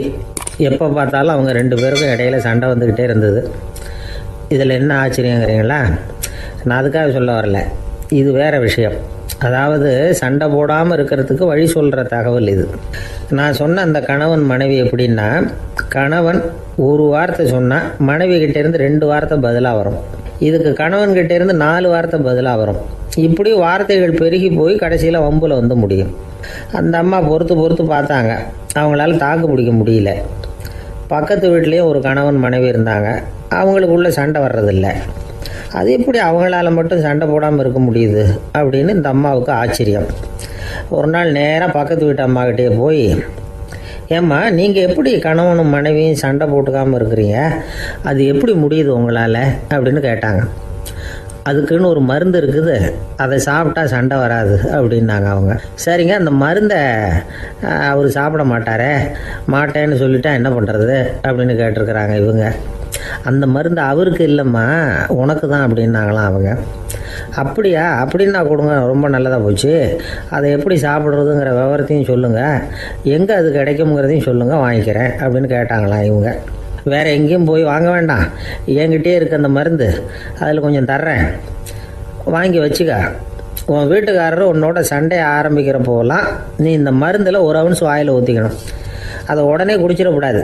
எப்போ பார்த்தாலும் அவங்க 2 பேருக்கும் இடையில சண்டை வந்துக்கிட்டே இருந்தது. இதில் என்ன ஆச்சரியங்கிறீங்களா? நான் அதுக்காக சொல்ல வரல, இது வேற விஷயம். அதாவது சண்டை போடாமல் இருக்கிறதுக்கு வழி சொல்கிற தகவல் இது. நான் சொன்ன அந்த கணவன் மனைவி எப்படின்னா, கணவன் ஒரு வார்த்தை சொன்னால் மனைவி கிட்டேருந்து 2 வார்த்தை பதிலாக வரும். இதுக்கு கணவன் கிட்டேருந்து 4 வார்த்தை பதிலாக வரும். இப்படி வார்த்தைகள் பெருகி போய் கடைசியில் வம்புல வந்து முடியும். அந்த அம்மா பொறுத்து பார்த்தாங்க, அவங்களால தாக்கு பிடிக்க முடியல. பக்கத்து வீட்லேயும் ஒரு கணவன் மனைவி இருந்தாங்க, அவங்களுக்குள்ள சண்டை வர்றதில்லை. அது எப்படி அவங்களால மட்டும் சண்டை போடாமல் இருக்க முடியுது அப்படின்னு இந்த அம்மாவுக்கு ஆச்சரியம். ஒரு நாள் நேராக பக்கத்து வீட்டு அம்மாக்கிட்டே போய், ஏம்மா நீங்கள் எப்படி கணவனும் மனைவியும் சண்டை போட்டுக்காமல் இருக்கிறீங்க, அது எப்படி முடியுது உங்களால் அப்படின்னு கேட்டாங்க. அதுக்குன்னு ஒரு மருந்து இருக்குது, அதை சாப்பிட்டா சண்டை வராது அப்படின்னாங்க அவங்க. சரிங்க, அந்த மருந்தை அவர் சாப்பிட மாட்டேன்னு சொல்லிட்டா என்ன பண்ணுறது அப்படின்னு கேட்டிருக்கிறாங்க இவங்க. அந்த மருந்து அவருக்கு இல்லைம்மா, உனக்கு தான் அப்படின்னாங்களாம் அவங்க. அப்படியா, அப்படின்னா கொடுங்க, ரொம்ப நல்லதாக போச்சு. அதை எப்படி சாப்பிட்றதுங்கிற விவரத்தையும் சொல்லுங்கள், எங்கே அது கிடைக்குங்கிறதையும் சொல்லுங்கள், வாங்கிக்கிறேன் அப்படின்னு கேட்டாங்களாம் இவங்க. வேறு எங்கேயும் போய் வாங்க வேண்டாம், என்கிட்டே இருக்க அந்த மருந்து அதில் கொஞ்சம் தர்றேன், வாங்கி வச்சுக்க. உன் வீட்டுக்காரர் உன்னோட சண்டையை ஆரம்பிக்கிற போகலாம் நீ இந்த மருந்தில் ஒரு அவுன்ஸ் வாயில் ஊற்றிக்கணும். அதை உடனே குடிச்சிடக்கூடாது,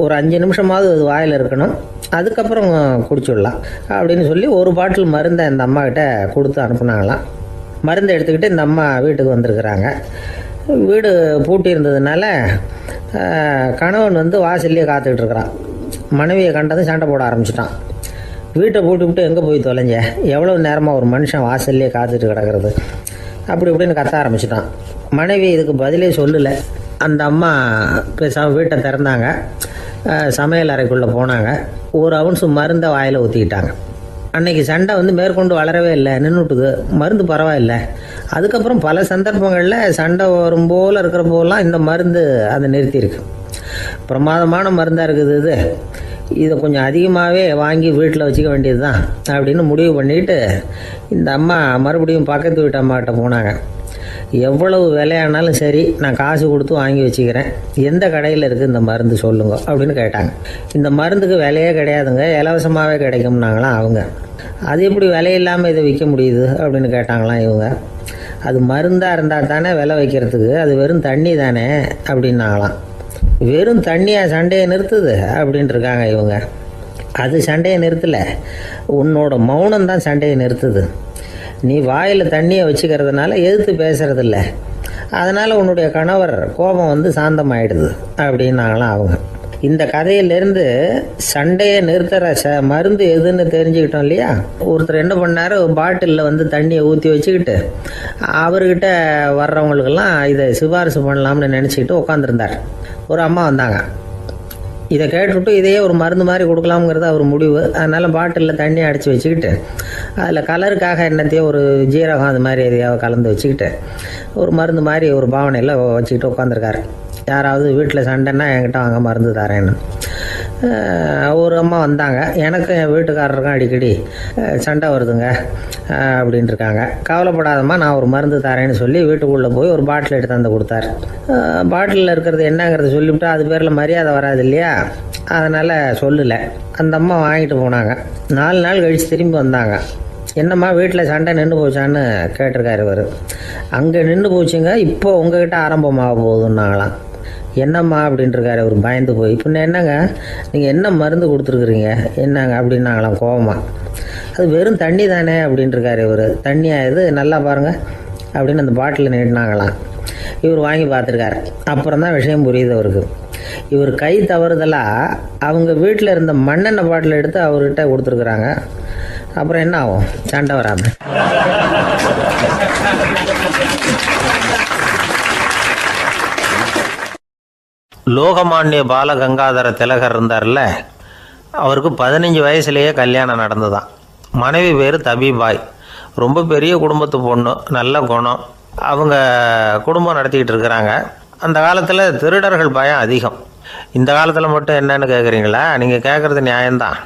ஒரு 5 நிமிஷமாவது அது வாயில் இருக்கணும், அதுக்கப்புறம் குடிச்சிடலாம் அப்படின்னு சொல்லி ஒரு பாட்டில் மருந்தை இந்த அம்மாக்கிட்ட கொடுத்து அனுப்புனாங்களாம். மருந்தை எடுத்துக்கிட்டு இந்த அம்மா வீட்டுக்கு வந்திருக்கிறாங்க. வீடு பூட்டி இருந்ததுனால கணவன் வந்து வாசல்லையே காத்துக்கிட்டு இருக்கிறான். மனைவியை கண்டதும் சண்டை போட ஆரம்பிச்சிட்டான். வீட்டை பூட்டி விட்டு எங்கே போய் தொலைஞ்ச, எவ்வளோ நேரமாக ஒரு மனுஷன் வாசல்லையே காத்துட்டு கிடக்கிறது அப்படி இப்படின்னு கத்த ஆரம்பிச்சிட்டான். மனைவி இதுக்கு பதிலே சொல்லலை. அந்த அம்மா பேசாமல் வீட்டை திறந்தாங்க, சமையல் அறைக்குள்ளே போனாங்க, ஒரு அவுன்ஸ் மருந்தை வாயில் ஊற்றிக்கிட்டாங்க. அன்னைக்கு சண்டை வந்து மேற்கொண்டு வளரவே இல்லை, நின்றுட்டுது. மருந்து பரவாயில்ல. அதுக்கப்புறம் பல சந்தர்ப்பங்களில் சண்டை வரும் போல் இருக்கிற போலாம் இந்த மருந்து அதை நிறுத்தியிருக்கு. பிரமாதமான மருந்தாக இருக்குது இதை கொஞ்சம் அதிகமாகவே வாங்கி வீட்டில் வச்சுக்க வேண்டியது தான் அப்படின்னு முடிவு பண்ணிட்டு இந்த அம்மா மறுபடியும் பக்கத்து வீட்டு அம்மாக்கிட்ட போனாங்க. எவ்வளவு விலையானாலும் சரி, நான் காசு கொடுத்து வாங்கி வச்சுக்கிறேன், எந்த கடையில் இருக்குது இந்த மருந்து சொல்லுங்க அப்படின்னு கேட்டாங்க. இந்த மருந்துக்கு விலையே கிடையாதுங்க, இலவசமாகவே கிடைக்கும்னாங்களாம் அவங்க. அது எப்படி விலையில்லாமல் இதை விற்க முடியுது அப்படின்னு கேட்டாங்களாம் இவங்க. அது மருந்தாக இருந்தால் தானே விலை வைக்கிறதுக்கு, அது வெறும் தண்ணி தானே அப்படின்னாங்களாம். வெறும் தண்ணியாக சண்டையை நிறுத்துது அப்படின்ட்டு இருக்காங்க இவங்க. அது சண்டையை நிறுத்தலை, உன்னோட மௌனம் தான் சண்டையை நிறுத்துது. நீ வாயில் தண்ணியை வச்சுக்கிறதுனால எதிர்த்து பேசுறதில்ல, அதனால் உன்னுடைய கணவர் கோபம் வந்து சாந்தமாயிடுது அப்படின்னாங்களாம் அவங்க. இந்த கதையிலேருந்து சண்டையை நிறுத்துகிற மருந்து எதுன்னு தெரிஞ்சுக்கிட்டோம் இல்லையா. ஒருத்தர் என்ன பண்ணார், பாட்டிலில் வந்து தண்ணியை ஊற்றி வச்சுக்கிட்டு அவர்கிட்ட வர்றவங்களுக்கெல்லாம் இதை சிபாரிசு பண்ணலாம்னு நினச்சிக்கிட்டு உட்காந்துருந்தார். ஒரு அம்மா வந்தாங்க. இதை கேட்டுவிட்டு இதையே ஒரு மருந்து மாதிரி கொடுக்கலாம்ங்கிறது அவர் முடிவு. அதனால் பாட்டிலில் தண்ணி அடித்து வச்சுக்கிட்டு அதில் கலருக்காக என்னத்தையும் ஒரு ஜீரகம் அது மாதிரி எதையாவது கலந்து வச்சுக்கிட்டு ஒரு மருந்து மாதிரி ஒரு பாவனையில் வச்சுக்கிட்டு உட்காந்துருக்காரு. யாராவது வீட்டில் சண்டைன்னா என்கிட்ட வாங்க மருந்து தரேன்னு. ஒரு அம்மா வந்தாங்க. எனக்கு என் வீட்டுக்காரருக்கும் அடிக்கடி சண்டை வருதுங்க அப்படின்ட்டு இருக்காங்க. கவலைப்படாதம்மா, நான் ஒரு மருந்து தரேன்னு சொல்லி வீட்டுக்குள்ளே போய் ஒரு பாட்டில் எடுத்து வந்து கொடுத்தாரு. பாட்டிலில் இருக்கிறது என்னங்கிறத சொல்லிவிட்டு அது பேரில் மரியாதை வராது இல்லையா, அதனால் சொல்லலை. அந்த அம்மா வாங்கிட்டு போனாங்க. 4 நாள் கழித்து திரும்பி வந்தாங்க. என்னம்மா வீட்டில் சண்டை நின்று போச்சான்னு கேட்டிருக்காரு இவர். அங்கே நின்று போச்சுங்க, இப்போ உங்ககிட்ட ஆரம்பமாக போகுதுன்னாங்களாம். என்னம்மா அப்படின்ட்டுருக்காரு அவர் பயந்து போய். பின்ன என்னங்க, நீங்கள் என்ன மருந்து கொடுத்துருக்குறீங்க என்னங்க அப்படின்னாங்களாம் கோவமாக. அது வெறும் தண்ணி தானே அப்படின்ட்டுருக்காரு இவர். தண்ணியாக இது நல்லா பாருங்கள் அப்படின்னு அந்த பாட்டில் நீட்டினாங்களாம். இவர் வாங்கி பார்த்துருக்காரு. அப்புறம் தான் விஷயம் புரியுது அவருக்கு. இவர் கை தவறுதலாக அவங்க வீட்டில் இருந்த மண்ணெண்ணெய் பாட்டில் எடுத்து அவர்கிட்ட கொடுத்துருக்குறாங்க. அப்புறம் என்ன ஆகும், சண்டை வராமல். லோகமானிய பாலகங்காதர திலகர் இருந்தார்ல, அவருக்கு 15 வயசுலேயே கல்யாணம் நடந்துதான். மனைவி பேர் தபிபாய். ரொம்ப பெரிய குடும்பத்து பொண்ணு, நல்ல குணம். அவங்க குடும்பம் நடத்திக்கிட்டு இருக்கிறாங்க. அந்த காலத்தில் திருடர்கள் பயம் அதிகம். இந்த காலத்தில் மட்டும் என்னன்னு கேட்குறீங்களா, நீங்கள் கேட்குறது நியாயம்தான்.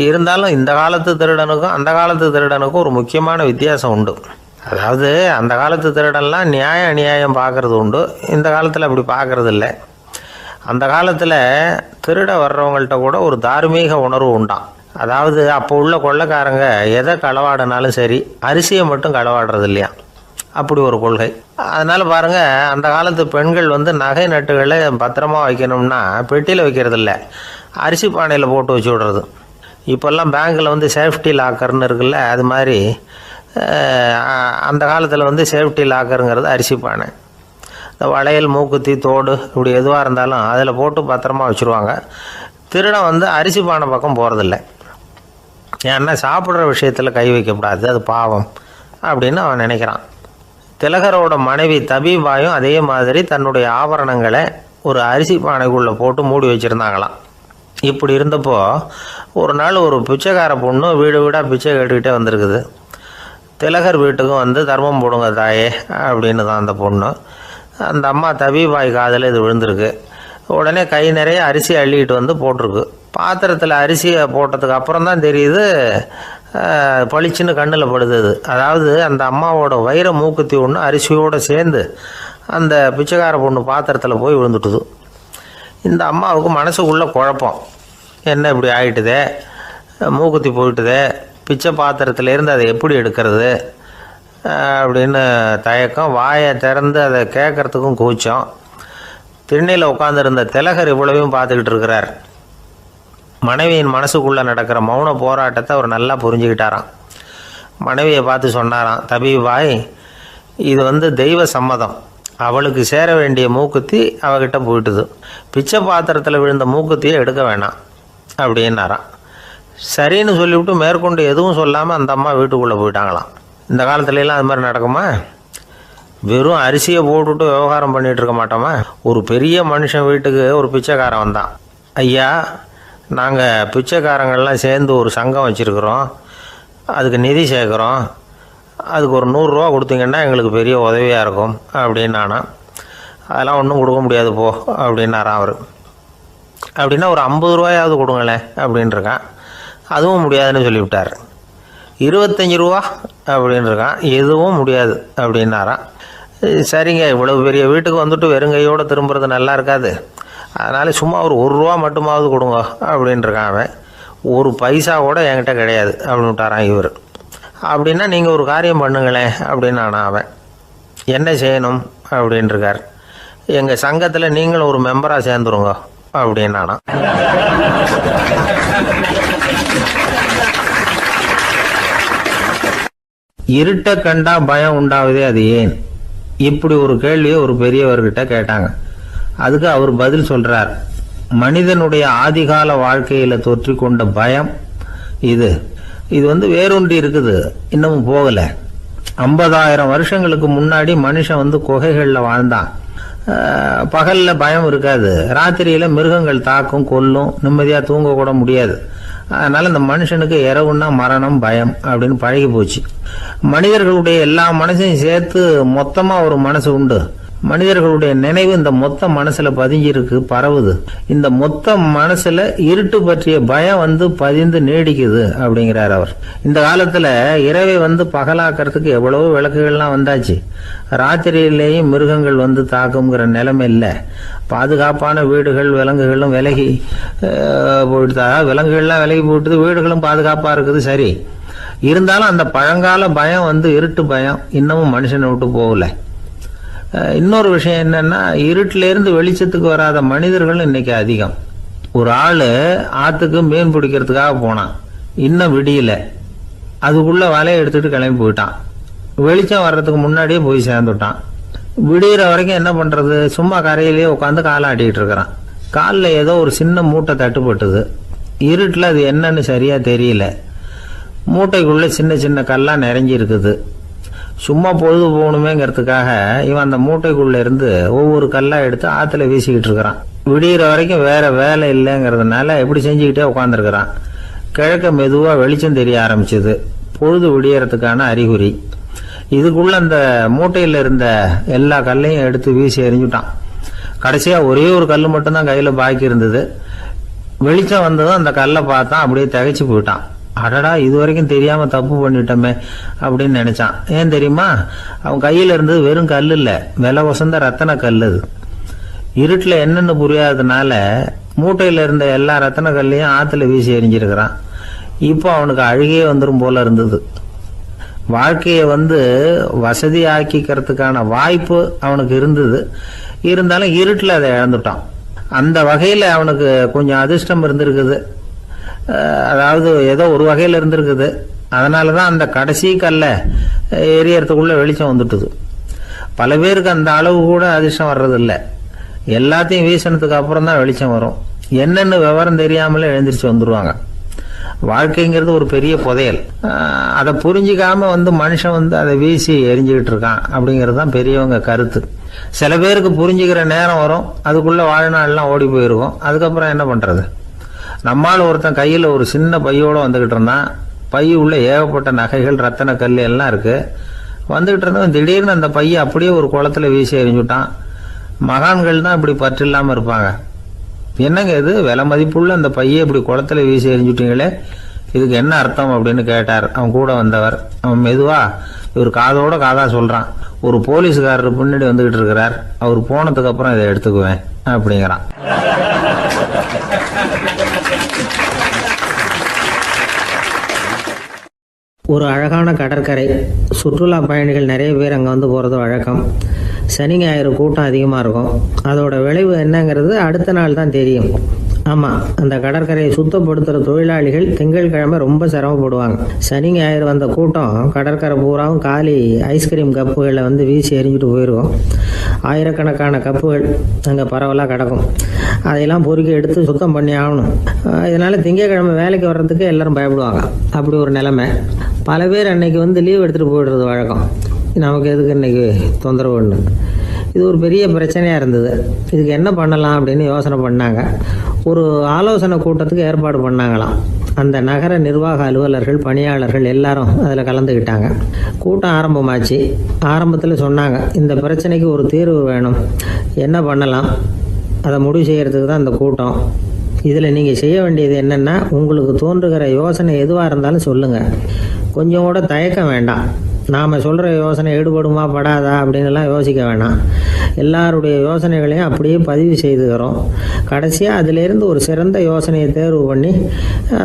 இருந்தாலும் இந்த காலத்து திருடனுக்கும் அந்த காலத்து திருடனுக்கும் ஒரு முக்கியமான வித்தியாசம் உண்டு. அதாவது அந்த காலத்து திருடன்லாம் நியாயம் அநியாயம் பார்க்குறது உண்டு, இந்த காலத்தில் அப்படி பார்க்குறது இல்லை. அந்த காலத்தில் திருட வர்றவங்கள்ட்ட கூட ஒரு தார்மீக உணர்வு உண்டாம். அதாவது அப்போ உள்ள கொள்ளைக்காரங்க எதை களவாடினாலும் சரி, அரிசியை மட்டும் களவாடுறது இல்லையா, அப்படி ஒரு கொள்கை. அதனால் பாருங்கள், அந்த காலத்து பெண்கள் வந்து நகை நட்டுகளை பத்திரமா வைக்கணும்னா பெட்டியில் வைக்கிறது இல்லை, அரிசி பானையில் போட்டு வச்சு விடுறது. இப்போல்லாம் பேங்க்கில் வந்து சேஃப்டி லாக்கர்னு இருக்குல்ல, அது மாதிரி அந்த காலத்தில் வந்து சேஃப்டி லாக்கருங்கிறது அரிசி பானை. இந்த வளையல், மூக்குத்தி, தோடு இப்படி எதுவாக இருந்தாலும் அதில் போட்டு பத்திரமா வச்சுருவாங்க. திருடன் வந்து அரிசி பானை பக்கம் போகிறதில்ல. ஏன்னா சாப்பிட்ற விஷயத்தில் கை வைக்கக்கூடாது, அது பாவம் அப்படின்னு அவன் நினைக்கிறான். திலகரோட மனைவி தபிபாயும் அதே மாதிரி தன்னுடைய ஆபரணங்களை ஒரு அரிசி பானைக்குள்ளே போட்டு மூடி வச்சுருந்தாங்களாம். இப்படி இருந்தப்போ ஒரு நாள் ஒரு பிச்சைக்கார பொண்ணு வீடு வீடாக பிச்சை கேட்டுக்கிட்டே வந்திருக்குது. திலகர் வீட்டுக்கும் வந்து தர்மம் போடுங்க தாயே அப்படின்னு தான் அந்த பொண்ணு. அந்த அம்மா தபிபாய் காதில் இது விழுந்திருக்கு. உடனே கை நிறைய அரிசி அள்ளிக்கிட்டு வந்து போட்டிருக்கு. பாத்திரத்தில் அரிசியை போட்டதுக்கு அப்புறம் தான் தெரியுது பளிச்சுன்னு கண்ணில் படுது. அதாவது அந்த அம்மாவோட வைர மூக்குத்தி ஒன்று அரிசியோடு சேர்ந்து அந்த பிச்சைக்கார பொண்ணு பாத்திரத்தில் போய் விழுந்துட்டுது. இந்த அம்மாவுக்கு மனசுக்குள்ளே குழப்பம், என்ன இப்படி ஆகிட்டுதே, மூக்குத்தி போயிட்டுதே, பிச்சை பாத்திரத்துலேருந்து அதை எப்படி எடுக்கிறது அப்படின்னு தயக்கம். வாயை திறந்து அதை கேட்குறதுக்கும் கூச்சம். திண்ணையில் உட்காந்துருந்த திலகர் இவ்வளவையும் பார்த்துக்கிட்டு இருக்கிறார். மனைவியின் மனசுக்குள்ளே நடக்கிற மௌன போராட்டத்தை அவர் நல்லா புரிஞ்சுக்கிட்டாராம். மனைவியை பார்த்து சொன்னாராம், தபிபாய், இது தெய்வ சம்மதம். அவளுக்கு சேர வேண்டிய மூக்குத்தி அவகிட்ட போயிட்டுது. பிச்சை பாத்திரத்தில் விழுந்த மூக்குத்தியை எடுக்க வேணாம் அப்படின்னாராம். சரின்னு சொல்லிவிட்டு மேற்கொண்டு எதுவும் சொல்லாமல் அந்த அம்மா வீட்டுக்குள்ளே போயிட்டாங்களாம். இந்த காலத்துலலாம் அது மாதிரி நடக்குமா? வெறும் அரிசியை போட்டுவிட்டு விவகாரம் பண்ணிகிட்டு இருக்க மாட்டோமா? ஒரு பெரிய மனுஷன் வீட்டுக்கு ஒரு பிச்சைக்காரன் வந்தான். ஐயா, நாங்கள் பிச்சைக்காரங்கள்லாம் சேர்ந்து ஒரு சங்கம் வச்சுருக்குறோம், அதுக்கு நிதி சேர்க்குறோம், அதுக்கு ஒரு 100 ரூபா கொடுத்தீங்கன்னா எங்களுக்கு பெரிய உதவியாக இருக்கும் அப்படின்னானா. அதெல்லாம் ஒன்றும் கொடுக்க முடியாது போ அப்படின்னாரான் அவர். அப்படின்னா ஒரு 50 ரூபாயாவது கொடுங்களேன் அப்படின்ட்டுருக்கான். அதுவும் முடியாதுன்னு சொல்லிவிட்டார். 25 ரூபா அப்படின்னு இருக்கான். எதுவும் முடியாது அப்படின்னாரான். சரிங்க, இவ்வளவு பெரிய வீட்டுக்கு வந்துட்டு வெறுங்கையோடு திரும்புறது நல்லா இருக்காது, அதனால் சும்மா ஒரு 1 ரூபா மட்டுமாவது கொடுங்க அப்படின்ட்டுருக்கான் அவன். 1 பைசா கூட என்கிட்ட கிடையாது அப்படின்னு விட்டாரான் இவர். அப்படின்னா நீங்கள் ஒரு காரியம் பண்ணுங்களேன் அப்படின்னானா அவன். என்ன செய்யணும் அப்படின்ட்டுருக்கார். எங்கள் சங்கத்தில் நீங்களும் ஒரு மெம்பராக சேர்ந்துருங்க அப்படின்னானா. இருட்ட கண்டா பயம் உண்டாவதே அது ஏன்? இப்படி ஒரு கேள்வியை ஒரு பெரியவர்கிட்ட கேட்டாங்க. அதுக்கு அவர் பதில் சொல்றார், மனிதனுடைய ஆதிகால வாழ்க்கையில தொற்றி கொண்ட பயம் இது வேரூன்றி இருக்குது, இன்னமும் போகல. 50,000 வருஷங்களுக்கு முன்னாடி மனுஷன் குகைகள்ல வாழ்ந்தான். பகல்ல பயம் இருக்காது, ராத்திரியில மிருகங்கள் தாக்கும், கொல்லும், நிம்மதியா தூங்க கூட முடியாது. அதனால இந்த மனுஷனுக்கு இரவுன்னா மரணம், பயம் அப்படின்னு பழகி போச்சு. மனிதர்களுடைய எல்லா மனசையும் சேர்த்து மொத்தமா ஒரு மனசு உண்டு. மனிதர்களுடைய நினைவு இந்த மொத்த மனசுல பதிஞ்சிருக்கு, பரவுது. இந்த மொத்த மனசுல இருட்டு பற்றிய பயம் பதிந்து நீடிக்குது அப்படிங்கிறார் அவர். இந்த காலத்துல இரவை பகலாக்கிறதுக்கு எவ்வளவோ விளக்குகள்லாம் வந்தாச்சு. ராத்திரியிலேயும் மிருகங்கள் தாக்குங்கிற நிலைமை இல்லை. பாதுகாப்பான வீடுகள், விலங்குகளும் விலகி போயிட்டு, விலங்குகள்லாம் விலகி போயிட்டு, வீடுகளும் பாதுகாப்பா இருக்குது. சரி, இருந்தாலும் அந்த பழங்கால பயம் இருட்டு பயம் இன்னமும் மனுஷனை விட்டு போகல. இன்னொரு விஷயம் என்னன்னா, இருட்டில இருந்து வெளிச்சத்துக்கு வராத மனிதர்கள் இன்னைக்கு அதிகம். ஒரு ஆளு ஆத்துக்கு மீன் பிடிக்கிறதுக்காக போனான், இன்னும் விடியல. அதுக்குள்ள வலையை எடுத்துட்டு கிளம்பி போயிட்டான். வெளிச்சம் வர்றதுக்கு முன்னாடியே போய் சேர்ந்துட்டான். விடிகிற வரைக்கும் என்ன பண்றது, சும்மா கரையிலேயே உட்காந்து காலை ஆட்டிட்டு இருக்கிறான். காலில் ஏதோ ஒரு சின்ன மூட்டை தட்டுப்பட்டுது. இருட்டில் அது என்னன்னு சரியா தெரியல. மூட்டைக்குள்ள சின்ன சின்ன கல்லா நிறைஞ்சி இருக்குது. சும்மா பொழுது போகணுமேங்கிறதுக்காக இவன் அந்த மூட்டைக்குள்ள இருந்து ஒவ்வொரு கல்லா எடுத்து ஆத்துல வீசிக்கிட்டு இருக்கிறான். விடிகிற வரைக்கும் வேற வேலை இல்லைங்கிறதுனால எப்படி செஞ்சுக்கிட்டே உட்காந்துருக்கிறான். கிழக்க மெதுவா வெளிச்சம் தெரிய ஆரம்பிச்சது. பொழுது விடியறதுக்கான அறிகுறி. இதுக்குள்ள அந்த மூட்டையில இருந்த எல்லா கல்லையும் எடுத்து வீசி எறிஞ்சுட்டான். கடைசியா ஒரே ஒரு கல் மட்டும்தான் கையில பாக்கி இருந்தது. வெளிச்சம் வந்ததும் அந்த கல்லை பார்த்தான், அப்படியே திகைச்சு போயிட்டான். அடடா, இது வரைக்கும் தெரியாம தப்பு பண்ணிட்டோமே அப்படின்னு நினைச்சான். ஏன் தெரியுமா, அவன் கையில இருந்தது வெறும் கல் இல்ல, விலை வசந்த ரத்தன கல். அது இருட்டுல என்னன்னு புரியாததுனால மூட்டையில இருந்த எல்லா ரத்தன கல்லையும் ஆத்துல வீசி எறிஞ்சிருக்கிறான். இப்போ அவனுக்கு அழுகையே வந்துடும் போல இருந்தது. வாழ்க்கையை வசதி ஆக்கிக்கிறதுக்கான வாய்ப்பு அவனுக்கு இருந்தது. இருந்தாலும் இருட்டுல அதை இழந்துட்டான். அந்த வகையில அவனுக்கு கொஞ்சம் அதிர்ஷ்டம் இருந்திருக்குது. அதாவது ஏதோ ஒரு வகையில் இருந்திருக்குது. அதனாலதான் அந்த கடைசி கல்ல எரியறதுக்குள்ள வெளிச்சம் வந்துட்டுது. பல பேருக்கு அந்த அளவு கூட அதிர்ஷ்டம் வர்றதில்லை. எல்லாத்தையும் வீசினதுக்கு அப்புறம் தான் வெளிச்சம் வரும். என்னென்னு விவரம் தெரியாமலே எழுந்திரிச்சு வந்துருவாங்க. வாழ்க்கைங்கிறது ஒரு பெரிய புதையல். அதை புரிஞ்சிக்காம மனுஷன் அதை வீசி எரிஞ்சுக்கிட்டு இருக்கான் அப்படிங்கிறது தான் பெரியவங்க கருத்து. சில பேருக்கு புரிஞ்சுக்கிற நேரம் வரும், அதுக்குள்ள வாழ்நாள்லாம் ஓடி போயிருக்கும். அதுக்கப்புறம் என்ன பண்றது? நம்மால் ஒருத்தன் கையில் ஒரு சின்ன பையோட வந்துகிட்டு இருந்தான். பை உள்ள ஏகப்பட்ட நகைகள், ரத்தன கல் எல்லாம் இருக்கு. வந்துகிட்டு இருந்தவன் திடீர்னு அந்த பையை அப்படியே ஒரு குளத்துல வீசி எறிஞ்சுட்டான். மகான்கள் தான் இப்படி பற்று இல்லாம இருப்பாங்க. என்னங்க இது, விலை மதிப்புள்ள அந்த பையை இப்படி குளத்துல வீசி எறிஞ்சுட்டீங்களே, இதுக்கு என்ன அர்த்தம் அப்படின்னு கேட்டார் அவன் கூட வந்தவர். அவன் மெதுவா இவர் காதோட காதா சொல்றான், ஒரு போலீஸ்காரர் பின்னாடி வந்துகிட்டு இருக்கிறார், அவர் போனதுக்கு அப்புறம் இதை எடுத்துக்குவேன் அப்படிங்கிறான். ஒரு அழகான கடற்கரை, சுற்றுலா பயணிகள் நிறைய பேர் அங்கே வந்து போகிறது வழக்கம். சனி ஞாயிறு கூட்டம் அதிகமாக இருக்கும். அதோட விளைவு என்னங்கிறது அடுத்த நாள் தான் தெரியும். ஆமாம், அந்த கடற்கரையை சுத்தப்படுத்துகிற தொழிலாளிகள் திங்கட்கிழமை ரொம்ப சிரமப்படுவாங்க. சனி ஞாயிறு வந்த கூட்டம் கடற்கரை பூராவும் காலி ஐஸ்கிரீம் கப்புகளை வந்து வீசி எறிஞ்சிட்டு போயிருக்கும். ஆயிரக்கணக்கான கப்புகள் அங்கே பரவலாக கிடக்கும். அதையெல்லாம் பொறுக்கி எடுத்து சுத்தம் பண்ணி ஆகணும். இதனால் திங்கட்கிழமை வேலைக்கு வர்றதுக்கு எல்லாரும் பயப்படுவாங்க. அப்படி ஒரு நிலைமை. பல பேர் அன்னைக்கு வந்து லீவ் எடுத்துகிட்டு போயிடுறது வழக்கம். நமக்கு எதுக்கு இன்னைக்கு தொந்தரவுன்னு. இது ஒரு பெரிய பிரச்சனையாக இருந்தது. இதுக்கு என்ன பண்ணலாம் அப்படின்னு யோசனை பண்ணாங்க. ஒரு ஆலோசனை கூட்டத்துக்கு ஏற்பாடு பண்ணாங்களாம். அந்த நகர நிர்வாக அலுவலர்கள், பணியாளர்கள் எல்லாரும் அதில் கலந்துக்கிட்டாங்க. கூட்டம் ஆரம்பமாச்சு. ஆரம்பத்தில் சொன்னாங்க, இந்த பிரச்சனைக்கு ஒரு தீர்வு வேணும், என்ன பண்ணலாம், அதை முடிவு செய்கிறதுக்கு தான் இந்த கூட்டம். இதில் நீங்கள் செய்ய வேண்டியது என்னென்னா, உங்களுக்கு தோன்றுகிற யோசனை எதுவாக இருந்தாலும் சொல்லுங்கள். கொஞ்சம் கூட தயக்கம் வேண்டாம். நாம் சொல்கிற யோசனை ஈடுபடுமா படாதா அப்படின்லாம் யோசிக்க வேணாம். எல்லாருடைய யோசனைகளையும் அப்படியே பதிவு செய்துக்கிறோம். கடைசியாக அதிலேருந்து ஒரு சிறந்த யோசனையை தேர்வு பண்ணி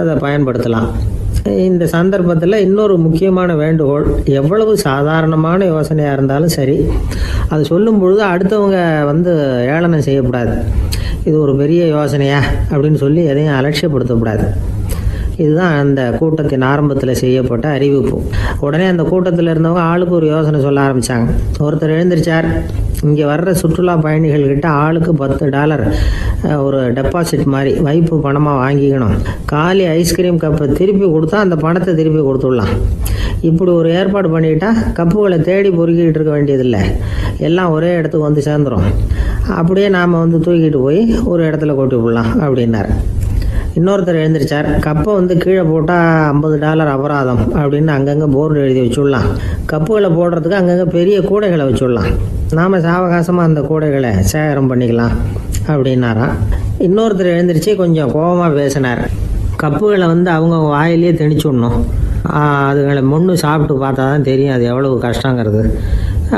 அதை பயன்படுத்தலாம். இந்த சந்தர்ப்பத்தில் இன்னொரு முக்கியமான வேண்டுகோள், எவ்வளவு சாதாரணமான யோசனையாக இருந்தாலும் சரி, அது சொல்லும் பொழுது அடுத்தவங்க வந்து ஏளனம் செய்யக்கூடாது. இது ஒரு பெரிய யோசனையா அப்படின்னு சொல்லி எதையும் அலட்சியப்படுத்தக்கூடாது. இதுதான் அந்த கூட்டத்தின் ஆரம்பத்தில் செய்யப்பட்ட அறிவிப்பு. உடனே அந்த கூட்டத்தில் இருந்தவங்க ஆளுக்கு ஒரு யோசனை சொல்ல ஆரம்பித்தாங்க. ஒருத்தர் எழுந்திருச்சார், இங்கே வர்ற சுற்றுலா பயணிகள்கிட்ட ஆளுக்கு $10 ஒரு டெபாசிட் மாதிரி வைப்பு பணமாக வாங்கிக்கணும். காலி ஐஸ்கிரீம் கப்பை திருப்பி கொடுத்தா அந்த பணத்தை திருப்பி கொடுத்துடலாம். இப்படி ஒரு ஏற்பாடு பண்ணிக்கிட்டா கப்புகளை தேடி பொறுக்கிட்டு இருக்க வேண்டியதில்லை, எல்லாம் ஒரே இடத்துக்கு வந்து சேர்ந்துடும். அப்படியே நாம் வந்து தூக்கிட்டு போய் ஒரு இடத்துல கொட்டி விடலாம் அப்படின்னாரு. இன்னொருத்தர் எழுந்திருச்சார், கப்பை வந்து கீழே போட்டால் $50 அபராதம் அப்படின்னு அங்கங்கே போர்டு எழுதி வச்சுடலாம். கப்புகளை போடுறதுக்கு அங்கங்கே பெரிய கூடைகளை வச்சுடலாம். நாம் சாவகாசமாக அந்த கூடைகளை சேகரம் பண்ணிக்கலாம் அப்படின்னாராம். இன்னொருத்தர் எழுந்திரிச்சு கொஞ்சம் கோபமாக பேசினார், கப்புகளை வந்து அவங்க வாயிலே திணிச்சு விடணும், அதுகளை முன்னு சாப்பிட்டு பார்த்தா தான் தெரியும் அது எவ்வளவு கஷ்டங்கிறது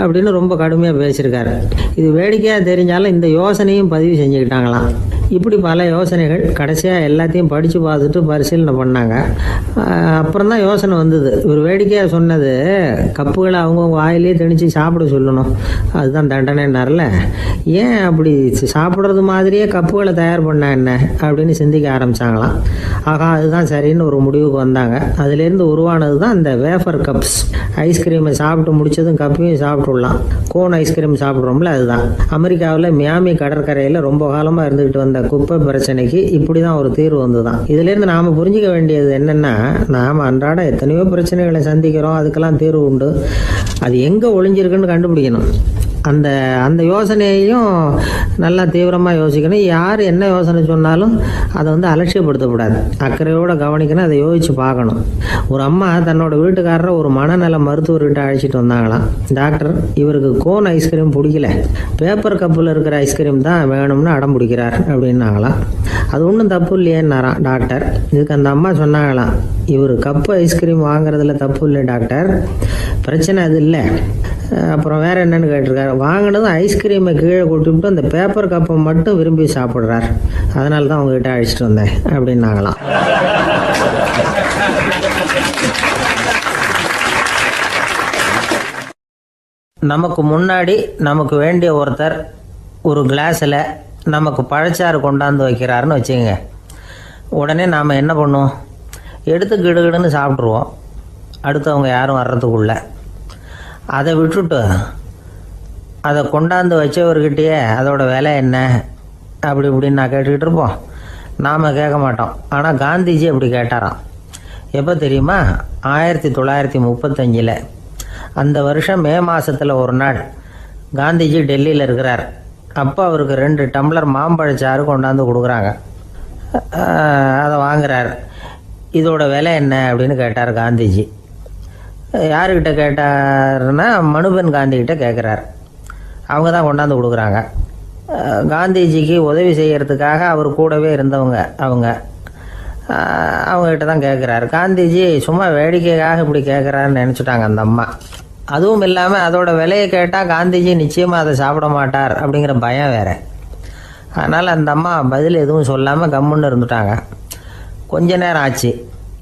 அப்படின்னு ரொம்ப கடுமையாக பேசியிருக்காரு. இது வேடிக்கையாக தெரிஞ்சாலும் இந்த யோசனையும் பதிவு செஞ்சுக்கிட்டாங்களாம். இப்படி பல யோசனைகள். கடைசியாக எல்லாத்தையும் படித்து பார்த்துட்டு பரிசீலனை பண்ணாங்க. அப்புறம் தான் யோசனை வந்தது, இவர் வேடிக்கையாக சொன்னது கப்புகளை அவங்கவுங்க வாயிலே திணிச்சு சாப்பிட சொல்லணும், அதுதான் தண்டனைன்னார்ல, ஏன் அப்படி சாப்பிட்றது மாதிரியே கப்புகளை தயார் பண்ண என்ன அப்படின்னு சிந்திக்க ஆரம்பித்தாங்களாம். ஆகா, அதுதான் சரின்னு ஒரு முடிவுக்கு வந்தாங்க. அதுலேருந்து உருவானது தான் இந்த வேஃபர் கப்ஸ். ஐஸ்கிரீமை சாப்பிட்டு முடிச்சதும் கப்பையும் சாப்பிட்டுடலாம். கோன் ஐஸ்கிரீம் சாப்பிட்றோம்ல, அதுதான். அமெரிக்காவில் மியாமி கடற்கரையில் ரொம்ப காலமாக இருந்துக்கிட்டு வந்த குப்பை பிரச்சனைக்கு இப்படி தான் ஒரு தீர்வு வந்துதான். இதுலேருந்து நாம் புரிஞ்சிக்க வேண்டியது என்னென்னா, நாம் அன்றாட எத்தனையோ பிரச்சனைகளை சந்திக்கிறோம், அதுக்கெல்லாம் தீர்வு உண்டு. அது எங்கே ஒளிஞ்சிருக்குன்னு கண்டுபிடிக்கணும். அந்த அந்த யோசனையையும் நல்லா தீவிரமாக யோசிக்கணும். யார் என்ன யோசனை சொன்னாலும் அதை வந்து அலட்சியப்படுத்தக்கூடாது, அக்கறையோடு கவனிக்கணும், அதை யோசித்து பார்க்கணும். ஒரு அம்மா தன்னோட வீட்டுக்காரரை ஒரு மனநல மருத்துவர்கிட்ட அழைச்சிட்டு வந்தாங்களாம். டாக்டர், இவருக்கு கோன் ஐஸ்கிரீம் பிடிக்கல, பேப்பர் கப்பில் இருக்கிற ஐஸ்கிரீம் தான் வேணும்னு அடம் பிடிக்கிறார் அப்படின்னாங்களாம். அது ஒன்றும் தப்பு இல்லையேன்னாராம் டாக்டர். இதுக்கு அந்த அம்மா சொன்னாங்களாம், இவர் கப்பு ஐஸ்கிரீம் வாங்குறதுல தப்பு இல்லை டாக்டர், பிரச்சனை அது இல்லை. அப்புறம் வேற என்னன்னு கேட்டிருக்காரு, வாங்கினதும் ஐஸ்கிரீமை கீழே கொட்டிவிட்டு அந்த பேப்பர் கப்பை மட்டும் விரும்பி சாப்பிட்றார், அதனால தான் உங்ககிட்ட அழைச்சிட்டு வந்தேன் அப்படின்னாங்களாம். நமக்கு முன்னாடி நமக்கு வேண்டிய ஒருத்தர் ஒரு கிளாஸில் நமக்கு பழச்சாறு கொண்டாந்து வைக்கிறாருன்னு வச்சுக்கோங்க. உடனே நாம் என்ன பண்ணுவோம், எடுத்து கிடுகிடுன்னு சாப்பிட்ருவோம் அடுத்தவங்க யாரும் வர்றதுக்குள்ள. அதை விட்டுட்டு அதை கொண்டாந்து வச்சவர்கிட்டயே அதோட விலை என்ன அப்படி இப்படின்னு நான் கேட்டுக்கிட்டு இருப்போம், நாம் கேட்க மாட்டோம். ஆனால் காந்திஜி அப்படி கேட்டாராம். எப்போ தெரியுமா, 1935. அந்த வருஷம் மே மாதத்தில் ஒரு நாள் காந்திஜி டெல்லியில் இருக்கிறார். அப்போ அவருக்கு 2 டம்ளர் மாம்பழச்சாறு கொண்டாந்து கொடுக்குறாங்க. அதை வாங்குறார். இதோட விலை என்ன அப்படின்னு கேட்டார் காந்திஜி. யாருக்கிட்ட கேட்டாருன்னா மனுபென் காந்திகிட்ட கேட்குறார். அவங்க தான் கொண்டாந்து கொடுக்குறாங்க. காந்திஜிக்கு உதவி செய்கிறதுக்காக அவர் கூடவே இருந்தவங்க அவங்ககிட்ட தான் கேட்குறாரு. காந்திஜி சும்மா வேடிக்கைக்காக இப்படி கேட்குறாருன்னு நினச்சிட்டாங்க அந்த அம்மா. அதுவும் இல்லாமல் அதோட விலையை கேட்டால் காந்திஜி நிச்சயமாக அதை சாப்பிட மாட்டார் அப்படிங்கிற பயம் வேறு. அதனால் அந்த அம்மா பதில் எதுவும் சொல்லாமல் கம்முன்னு இருந்துட்டாங்க. கொஞ்ச நேரம் ஆச்சு.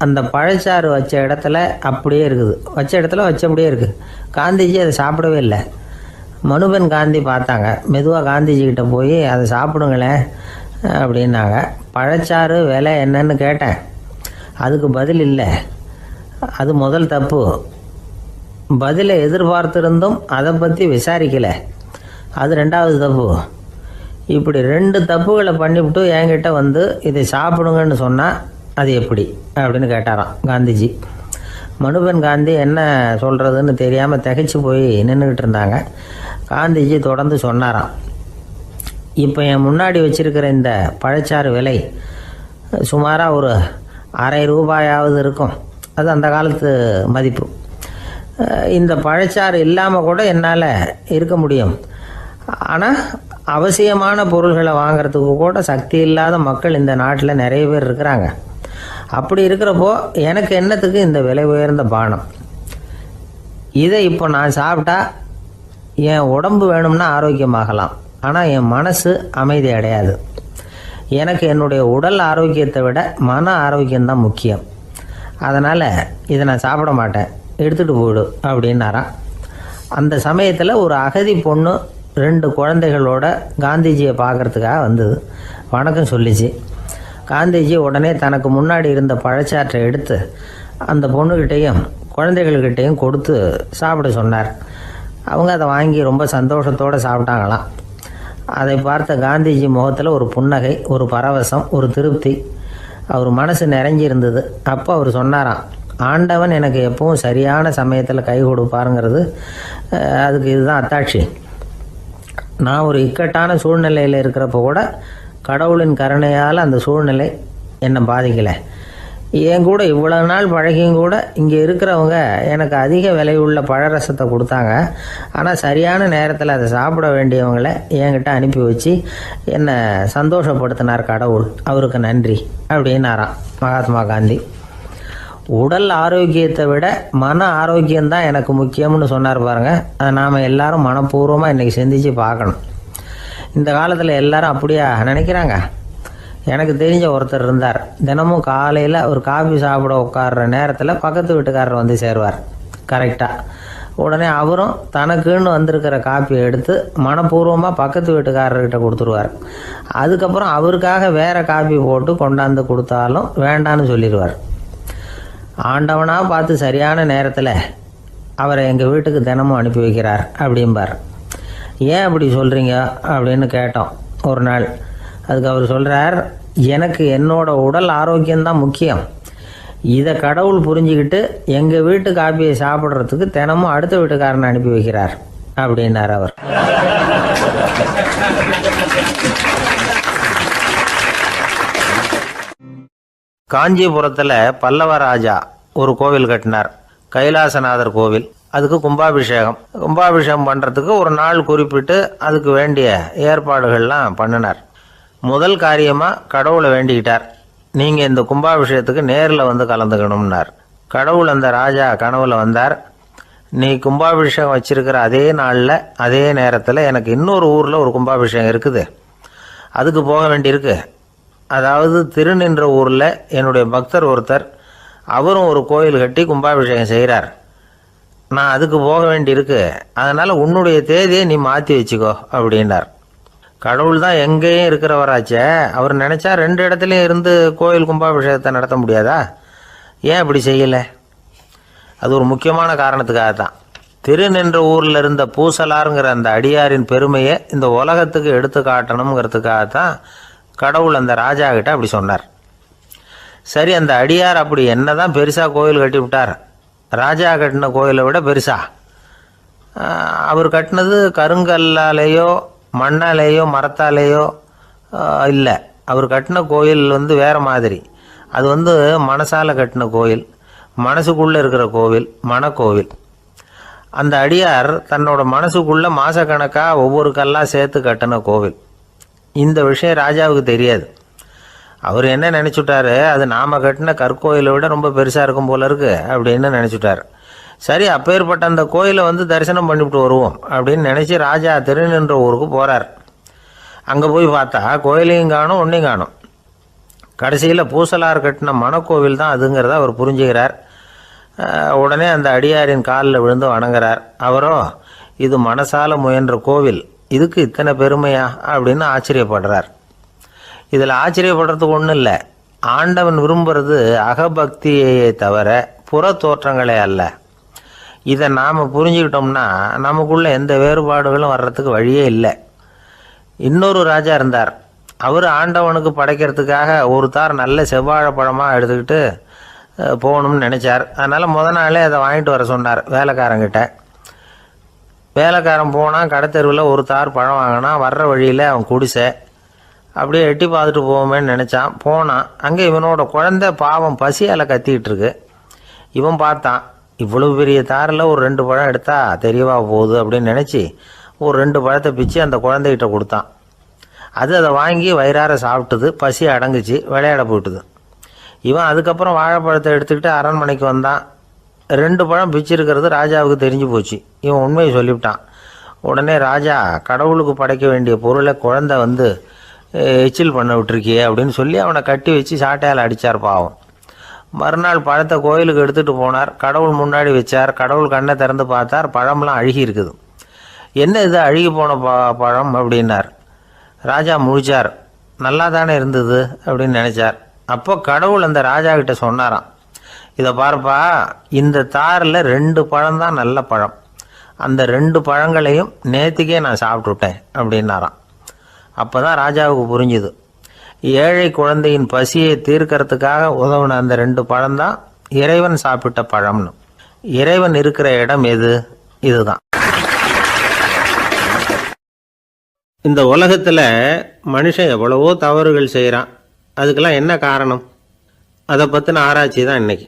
அந்த பழச்சாறு வச்ச இடத்துல அப்படியே இருக்குது. வச்சபடியே இருக்குது. காந்திஜி அதை சாப்பிடவே இல்லை. மனுபென் காந்தி பார்த்தாங்க. மெதுவாக காந்திஜிக்கிட்ட போய் அதை சாப்பிடுங்களேன் அப்படின்னாங்க. பழச்சாறு விலை என்னன்னு கேட்டேன். அதுக்கு பதில் இல்லை. அது முதல் தப்பு. பதிலை எதிர்பார்த்திருந்தும் அதை பற்றி விசாரிக்கலை. அது 2வது தப்பு. இப்படி 2 தப்புகளை பண்ணிவிட்டு என்கிட்ட வந்து இதை சாப்பிடுங்கன்னு சொன்னால் அது எப்படி அப்படின்னு கேட்டாராம் காந்திஜி. மனுபென் காந்தி என்ன சொல்கிறதுன்னு தெரியாமல் திகைச்சு போய் நின்றுக்கிட்டு இருந்தாங்க. காந்திஜி தொடர்ந்து சொன்னாராம், இப்போ என் முன்னாடி வச்சிருக்கிற இந்த பழச்சாறு விலை சுமாராக ஒரு ₹1/2 இருக்கும். அது அந்த காலத்து மதிப்பு. இந்த பழச்சாறு இல்லாமல் கூட என்னால் இருக்க முடியும். ஆனால் அவசியமான பொருள்களை வாங்கிறதுக்கு கூட சக்தி இல்லாத மக்கள் இந்த நாட்டில் நிறைய பேர் இருக்கிறாங்க. அப்படி இருக்கிறப்போ எனக்கு என்னத்துக்கு இந்த விலை உயர்ந்த பானம்? இதை இப்போ நான் சாப்பிட்டா என் உடம்பு வேணும்னா ஆரோக்கியமாகலாம், ஆனால் என் மனசு அமைதி அடையாது. எனக்கு என்னுடைய உடல் ஆரோக்கியத்தை விட மன ஆரோக்கியம்தான் முக்கியம். அதனால் இதை நான் சாப்பிட மாட்டேன், எடுத்துகிட்டு போயிடு அப்படின்னாராம். அந்த சமயத்தில் ஒரு அகதி பொண்ணு 2 குழந்தைகளோட காந்திஜியை பார்க்குறதுக்காக வந்தது. வணக்கம் சொல்லிச்சு. காந்திஜி உடனே தனக்கு முன்னாடி இருந்த பழச்சாற்றை எடுத்து அந்த பொண்ணுக்கிட்டையும் குழந்தைகள்கிட்டையும் கொடுத்து சாப்பிட சொன்னார். அவங்க அதை வாங்கி ரொம்ப சந்தோஷத்தோடு சாப்பிட்டாங்களாம். அதை பார்த்த காந்திஜி முகத்தில் ஒரு புன்னகை, ஒரு பரவசம், ஒரு திருப்தி. அவர் மனசு நிறைஞ்சிருந்தது. அப்போ அவர் சொன்னாராம், ஆண்டவன் எனக்கு எப்பவும் சரியான சமயத்தில் கை கொடுப்பாருங்கிறது அதுக்கு இதுதான் அத்தாட்சி. நான் ஒரு இக்கட்டான சூழ்நிலையில் இருக்கிறப்ப கூட கடவுளின் கருணையால் அந்த சூழ்நிலை என்னை பாதிக்கலை. என் கூட இவ்வளவு நாள் பழகியும் கூட இங்கே இருக்கிறவங்க எனக்கு அதிக விலையுள்ள பழரசத்தை கொடுத்தாங்க. ஆனால் சரியான நேரத்தில் அதை சாப்பிட வேண்டியவங்களை என்கிட்ட அனுப்பி வச்சு என்னை சந்தோஷப்படுத்தினார் கடவுள். அவருக்கு நன்றி அப்படின்னாராம் மகாத்மா காந்தி. உடல் ஆரோக்கியத்தை விட மன ஆரோக்கியம்தான் எனக்கு முக்கியம்னு சொன்னார் பாருங்க. அதை நாம் எல்லாரும் மனப்பூர்வமாக இன்றைக்கி சிந்திச்சு பார்க்கணும். இந்த காலத்தில் எல்லாரும் அப்படியா நினைக்கிறாங்க? எனக்கு தெரிஞ்ச ஒருத்தர் இருந்தார். தினமும் காலையில் ஒரு காஃபி சாப்பிட உட்கார்ற நேரத்தில் பக்கத்து வீட்டுக்காரர் வந்து சேருவார் கரெக்டாக. உடனே அவரும் தனக்குன்னு வந்திருக்கிற காப்பியை எடுத்து மனப்பூர்வமாக பக்கத்து வீட்டுக்காரர்கிட்ட கொடுத்துருவார். அதுக்கப்புறம் அவருக்காக வேறு காப்பி போட்டு கொண்டாந்து கொடுத்தாலும் வேண்டான்னு சொல்லிடுவார். ஆண்டவனாக பார்த்து சரியான நேரத்தில் அவரை எங்கள் வீட்டுக்கு தினமும் அனுப்பி வைக்கிறார் அப்படிம்பார். ஏன் அப்படி சொல்கிறீங்க அப்படின்னு கேட்டோம் ஒரு நாள். அதுக்கு அவர் சொல்கிறார், எனக்கு என்னோட உடல் ஆரோக்கியம்தான் முக்கியம். இதை கடவுள் புரிஞ்சுக்கிட்டு எங்கள் வீட்டு காப்பியை சாப்பிட்றதுக்கு தினமும் அடுத்த வீட்டுக்காரனை அனுப்பி வைக்கிறார் அப்படின்னார் அவர். காஞ்சிபுரத்தில் பல்லவ ராஜா ஒரு கோவில் கட்டினார், கைலாசநாதர் கோவில். அதுக்கு கும்பாபிஷேகம் பண்ணுறதுக்கு ஒரு நாள் குறிப்பிட்டு அதுக்கு வேண்டிய ஏற்பாடுகள்லாம் பண்ணினார். முதல் காரியமாக கடவுளை வேண்டிக்கிட்டார், நீங்கள் இந்த கும்பாபிஷேகத்துக்கு நேரில் வந்து கலந்துக்கணும்னார். கடவுள் அந்த ராஜா கனவுல வந்தார். நீ கும்பாபிஷேகம் வச்சிருக்கிற அதே நாளில் அதே நேரத்தில் எனக்கு இன்னொரு ஊரில் ஒரு கும்பாபிஷேகம் இருக்குது, அதுக்கு போக வேண்டியிருக்கு. அதாவது திருநின்ற ஊரில் என்னுடைய பக்தர் ஒருத்தர், அவரும் ஒரு கோயில் கட்டி கும்பாபிஷேகம் செய்கிறார். நான் அதுக்கு போக வேண்டியிருக்கு, அதனால் உன்னுடைய தேதியை நீ மாற்றி வச்சுக்கோ அப்படின்னார். கடவுள் தான் எங்கேயும் இருக்கிறவராச்சே, அவர் நினச்சா 2 இடத்துலையும் இருந்து கோயில் கும்பாபிஷேகத்தை நடத்த முடியாதா? ஏன் இப்படி செய்யலை? அது ஒரு முக்கியமான காரணத்துக்காகத்தான். திருநின்ற ஊரில் இருந்த பூசலாருங்கிற அந்த அடியாரின் பெருமையை இந்த உலகத்துக்கு எடுத்து காட்டணுங்கிறதுக்காகத்தான் கடவுள் அந்த ராஜா கிட்ட அப்படி சொன்னார். சரி, அந்த அடியார் அப்படி என்னதான் பெருசாக கோயில் கட்டி விட்டார்? ராஜா கட்டின கோயிலை விட பெருசா? அவர் கட்டினது கருங்கல்லாலேயோ மண்ணாலேயோ மரத்தாலேயோ இல்லை. அவர் கட்டின கோயில் வேறு மாதிரி. அது மனசால் கட்டின கோயில், மனசுக்குள்ளே இருக்கிற கோவில், மனக்கோவில். அந்த அடியார் தன்னோட மனசுக்குள்ளே மாதக்கணக்காக ஒவ்வொரு கல்லாக சேர்த்து கட்டின கோவில். இந்த விஷயம் ராஜாவுக்கு தெரியாது. அவர் என்ன நினச்சிட்டாரு, அது நாம் கட்டின கற்கோயிலை விட ரொம்ப பெருசாக இருக்கும் போல இருக்கு அப்படின்னு நினச்சிட்டார். சரி, அப்பேற்பட்ட அந்த கோயிலை தரிசனம் பண்ணிவிட்டு வருவோம் அப்படின்னு நினச்சி ராஜா திருநின்ற ஊருக்கு போகிறார். அங்கே போய் பார்த்தா கோயிலையும் காணும், ஒன்றையும் காணும். கடைசியில் பூசலார் கட்டின மனக்கோவில் தான் அதுங்கிறத அவர் புரிஞ்சுக்கிறார். உடனே அந்த அடியாரின் காலில் விழுந்து வணங்குறார். அவரோ, இது மனசால முயன்ற கோவில், இதுக்கு இத்தனை பெருமையா அப்படின்னு ஆச்சரியப்படுறார். இதில் ஆச்சரியப்படுறதுக்கு ஒன்றும் இல்லை. ஆண்டவன் விரும்புறது அகபக்தியையே தவிர புற தோற்றங்களே அல்ல. இதை நாம் புரிஞ்சுக்கிட்டோம்னா நமக்குள்ள எந்த வேறுபாடுகளும் வர்றதுக்கு வழியே இல்லை. இன்னொரு ராஜா இருந்தார். அவர் ஆண்டவனுக்கு படைக்கிறதுக்காக ஒரு தார் நல்ல செவ்வாழைப்பழமாக எடுத்துக்கிட்டு போகணும்னு நினச்சார். அதனால் நாளே அதை வாங்கிட்டு வர சொன்னார் வேலைக்காரங்கிட்ட. வேலைக்காரன் போனால் கடைத்தெருவில் ஒரு தார் பழம் வாங்கினா, வர்ற வழியில் அவன் குடிசை. அப்படியே எட்டி பார்த்துட்டு போவோமேன்னு நினச்சான். போனான். அங்கே இவனோட குழந்தை பாவம் பசியால் கத்திக்கிட்டு இருக்கு. இவன் பார்த்தான், இவ்வளவு பெரிய தாரில் ஒரு 2 பழம் எடுத்தா தெரியவா போகுது அப்படின்னு நினச்சி ஒரு 2 பழத்தை பிச்சு அந்த குழந்தைகிட்ட கொடுத்தான். அதை வாங்கி வயிறார சாப்பிட்டுது. பசி அடங்குச்சு, விளையாட போயிட்டுது. இவன் அதுக்கப்புறம் வாழைப்பழத்தை எடுத்துக்கிட்டு அரண்மனைக்கு வந்தான். 2 பழம் பிச்சிருக்கிறது ராஜாவுக்கு தெரிஞ்சு போச்சு. இவன் உண்மையை சொல்லிவிட்டான். உடனே ராஜா, கடவுளுக்கு படைக்க வேண்டிய பொருளை குழந்தை எச்சில் பண்ண விட்டுருக்கியே அப்படின்னு சொல்லி அவனை கட்டி வச்சு சாட்டையால் அடித்தார். பாவம். மறுநாள் பழத்தை கோயிலுக்கு எடுத்துகிட்டு போனார். கடவுள் முன்னாடி வச்சார். கடவுள் கண்ணை திறந்து பார்த்தார். பழம்லாம் அழுகி இருக்குது. என்ன இது அழுகி போன பழம் அப்படின்னார். ராஜா முழிச்சார். நல்லா தானே இருந்தது அப்படின்னு நினச்சார். அப்போ கடவுள் அந்த ராஜா கிட்ட சொன்னாராம், இதை பார்ப்பா, இந்த தாரில் 2 பழம் தான் நல்ல பழம். அந்த 2 பழங்களையும் நேற்றுக்கே நான் சாப்பிட்டுட்டேன் அப்படின்னாராம். அப்போ தான் ராஜாவுக்கு புரிஞ்சுது, ஏழை குழந்தையின் பசியை தீர்க்கறதுக்காக உதவுன அந்த 2 பழம்தான் இறைவன் சாப்பிட்ட பழம்னு. இறைவன் இருக்கிற இடம் எது? இதுதான். இந்த உலகத்தில் மனுஷன் எவ்வளவோ தவறுகள் செய்கிறான். அதுக்கெல்லாம் என்ன காரணம்? அதை பற்றின ஆராய்ச்சி தான் இன்றைக்கி.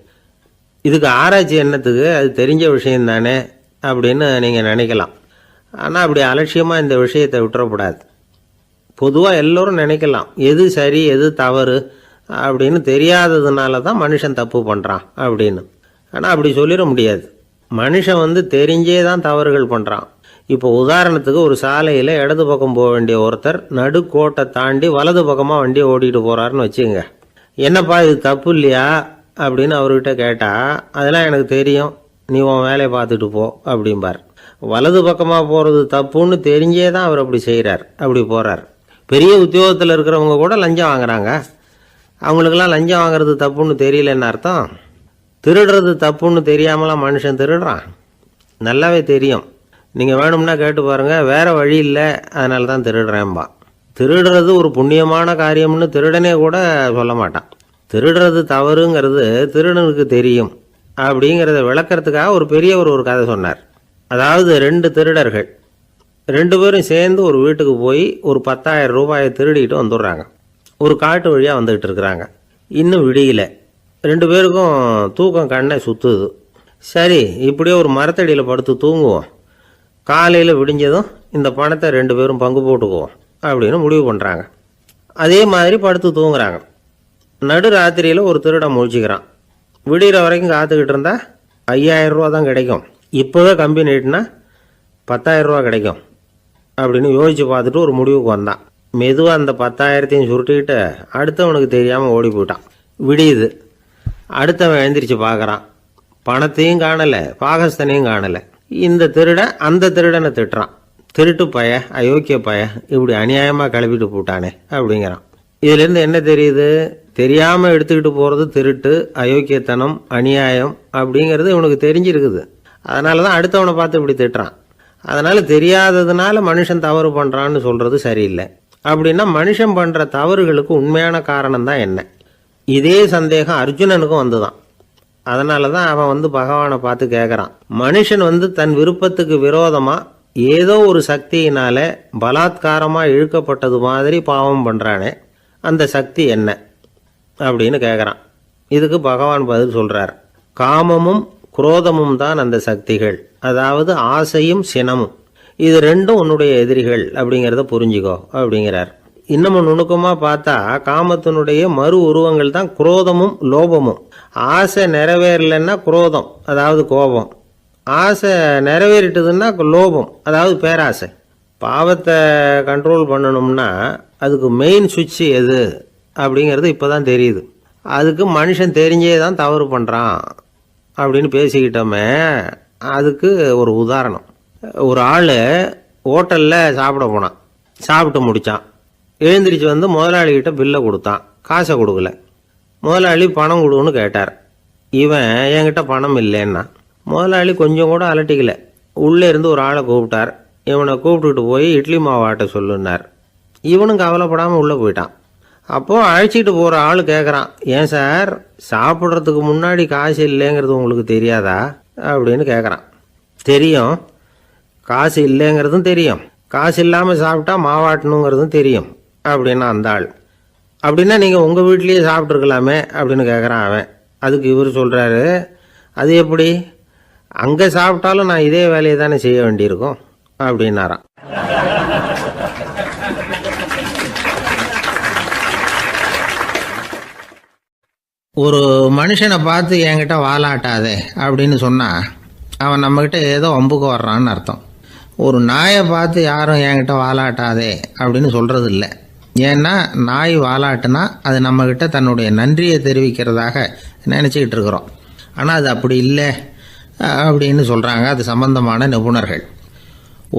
இதுக்கு ஆராய்ச்சி என்னத்துக்கு? அது தெரிஞ்ச விஷயந்தானே அப்படின்னு நீங்கள் நினைக்கலாம். ஆனால் அப்படி அலட்சியமாக இந்த விஷயத்தை விட்டுறக்கூடாது. பொதுவாக எல்லோரும் நினைக்கலாம், எது சரி எது தவறு அப்படின்னு தெரியாததுனால தான் மனுஷன் தப்பு பண்ணுறான் அப்படின்னு. ஆனால் அப்படி சொல்லிட முடியாது. மனுஷன் தெரிஞ்சே தான் தவறுகள் பண்ணுறான். இப்போ உதாரணத்துக்கு ஒரு சாலையில் இடது பக்கம் போக வேண்டிய ஒருத்தர் நடுக்கோட்டை தாண்டி வலது பக்கமாக வண்டியை ஓட்டிகிட்டு போகிறாருன்னு வச்சுங்க. என்னப்பா இது தப்பு இல்லையா அப்படின்னு அவர்கிட்ட கேட்டால், அதெல்லாம் எனக்கு தெரியும், நீ உன் வேலையை பார்த்துட்டு போ அப்படிம்பார். வலது பக்கமாக போகிறது தப்புன்னு தெரிஞ்சே தான் அவர் அப்படி செய்கிறார், அப்படி போகிறார். பெரிய உத்தியோகத்தில் இருக்கிறவங்க கூட லஞ்சம் வாங்குறாங்க. அவங்களுக்கெல்லாம் லஞ்சம் வாங்குறது தப்புன்னு தெரியலன்னு அர்த்தம். திருடுறது தப்புன்னு தெரியாமலாம் மனுஷன் திருடுறான். நல்லாவே தெரியும். நீங்கள் வேணும்னா கேட்டு பாருங்கள், வேறு வழி இல்லை அதனால தான் திருடுறேன்பா. திருடுறது ஒரு புண்ணியமான காரியம்னு திருடனே கூட சொல்ல மாட்டான். திருடுறது தவறுங்கிறது திருடனுக்கு தெரியும் அப்படிங்கிறத விளக்கிறதுக்காக ஒரு பெரியவர் ஒரு கதை சொன்னார். அதாவது 2 திருடர்கள் 2 பேரும் சேர்ந்து ஒரு வீட்டுக்கு போய் ஒரு 10,000 ரூபாயை திருடிட்டு வந்துடுறாங்க. ஒரு காட்டு வழியாக வந்துக்கிட்டு இருக்கிறாங்க. இன்னும் விடியல. 2 பேருக்கும் தூக்கம் கண்ணை சுற்றுது. சரி, இப்படியே ஒரு மரத்தடியில் படுத்து தூங்குவோம், காலையில் விடிஞ்சதும் இந்த பணத்தை 2 பேரும் பங்கு போட்டுக்குவோம் அப்படின்னு முடிவு பண்ணுறாங்க. அதே மாதிரி படுத்து தூங்குறாங்க. நடு ராத்திரியில் ஒரு திருடன் முழிச்சிக்கிறான். விடிகிற வரைக்கும் காத்துக்கிட்டு இருந்தால் 5,000 ரூபா தான் கிடைக்கும், இப்போவே கம்பி நீட்டினா 10,000 ரூபா கிடைக்கும் அப்படின்னு யோசித்து பார்த்துட்டு ஒரு முடிவுக்கு வந்தான். மெதுவாக அந்த 10,000த்தையும் சுருட்டிக்கிட்டு அடுத்தவனுக்கு தெரியாமல் ஓடி போயிட்டான். விடியுது. அடுத்தவன் எழுந்திரிச்சு பார்க்குறான். பணத்தையும் காணலை, பாகஸ்தனையும் காணலை. இந்த திருடன் அந்த திருடனை திட்டுறான், திருட்டு பய, அயோக்கிய பய, இப்படி அநியாயமாக கிளப்பிட்டு போட்டானே அப்படிங்கிறான். இதுலேருந்து என்ன தெரியுது? தெரியாமல் எடுத்துக்கிட்டு போகிறது திருட்டு, அயோக்கியத்தனம், அநியாயம் அப்படிங்கிறது இவனுக்கு தெரிஞ்சிருக்குது. அதனால தான் அடுத்தவனை பார்த்து இப்படி திட்டுறான். அதனால் தெரியாததுனால மனுஷன் தவறு பண்ணுறான்னு சொல்கிறது சரியில்லை. அப்படின்னா மனுஷன் பண்ணுற தவறுகளுக்கு உண்மையான காரணம் தான் என்ன? இதே சந்தேகம் அர்ஜுனனுக்கும் வந்துதான். அதனால தான் அவன் வந்து பகவானை பார்த்து கேட்குறான், மனுஷன் வந்து தன் விருப்பத்துக்கு விரோதமாக ஏதோ ஒரு சக்தியினால பலாத்காரமாக இழுக்கப்பட்டது மாதிரி பாவம் பண்ணுறானே, அந்த சக்தி என்ன அப்படின்னு கேட்குறான். இதுக்கு பகவான் பதில் சொல்கிறார், காமமும் குரோதமும் தான் அந்த சக்திகள், அதாவது ஆசையும் சினமும். இது ரெண்டும் உன்னுடைய எதிரிகள் அப்படிங்கிறத புரிஞ்சுக்கோ அப்படிங்கிறார். இன்னமும் நுணுக்கமாக பார்த்தா காமத்தினுடைய மறு உருவங்கள் தான் குரோதமும் லோபமும். ஆசை நிறைவேறலைன்னா குரோதம், அதாவது கோபம். ஆசை நிறைவேறிட்டதுன்னா லோபம், அதாவது பேராசை. பாவத்தை கண்ட்ரோல் பண்ணணும்னா அதுக்கு மெயின் சுவிட்ச் எது அப்படிங்கிறது இப்போ தான் தெரியுது. அதுக்கு மனுஷன் தெரிஞ்சே தான் தவறு பண்ணுறான் அப்படின்னு பேசிக்கிட்டோமே. அதுக்கு ஒரு உதாரணம், ஒரு ஆள் ஹோட்டலில் சாப்பிட போனான், சாப்பிட்டு முடித்தான், எழுந்திரிச்சு வந்து முதலாளிகிட்ட பில்லை கொடுத்தான், காசை கொடுக்கல. முதலாளி பணம் கொடுன்னு கேட்டார். இவன் என்கிட்ட பணம் இல்லைன்னா. முதலாளி கொஞ்சம் கூட அலட்டிக்கல, உள்ளே இருந்து ஒரு ஆளை கூப்பிட்டார். இவனை கூப்பிட்டுட்டு போய் இட்லி மாவாட்ட சொல்லுன்னார். இவனும் கவலைப்படாமல் உள்ளே போயிட்டான். அப்போது அழைச்சிட்டு போகிற ஆள் கேட்குறான், ஏன் சார் சாப்பிட்றதுக்கு முன்னாடி காசு இல்லைங்கிறது உங்களுக்கு தெரியாதா அப்படின்னு கேட்குறான். தெரியும், காசு இல்லைங்கிறதும் தெரியும், காசு இல்லாமல் சாப்பிட்டா மாவாட்டணுங்கிறதும் தெரியும் அப்படின்னா அந்த ஆள். அப்படின்னா நீங்கள் உங்கள் வீட்லேயே சாப்பிட்ருக்கலாமே அப்படின்னு கேட்குறான் அவன். அதுக்கு இவர் சொல்கிறாரு, அது எப்படி, அங்கே சாப்பிட்டாலும் நான் இதே வேலையை தானே செய்ய வேண்டியிருக்கும் அப்படின்னாராம். ஒரு மனுஷனை பார்த்து என்கிட்ட வாலாட்டாதே அப்படின்னு சொன்னால் அவன் நம்மக்கிட்ட ஏதோ வம்புக்கு வர்றான்னு அர்த்தம். ஒரு நாயை பார்த்து யாரும் என்கிட்ட வாலாட்டாதே அப்படின்னு சொல்கிறது இல்லை. ஏன்னா நாய் வாலாட்டுனா அது நம்மக்கிட்ட தன்னுடைய நன்றியை தெரிவிக்கிறதாக நினச்சிக்கிட்டு இருக்கிறோம். ஆனால் அது அப்படி இல்லை அப்படின்னு சொல்கிறாங்க அது சம்பந்தமான நிபுணர்கள்.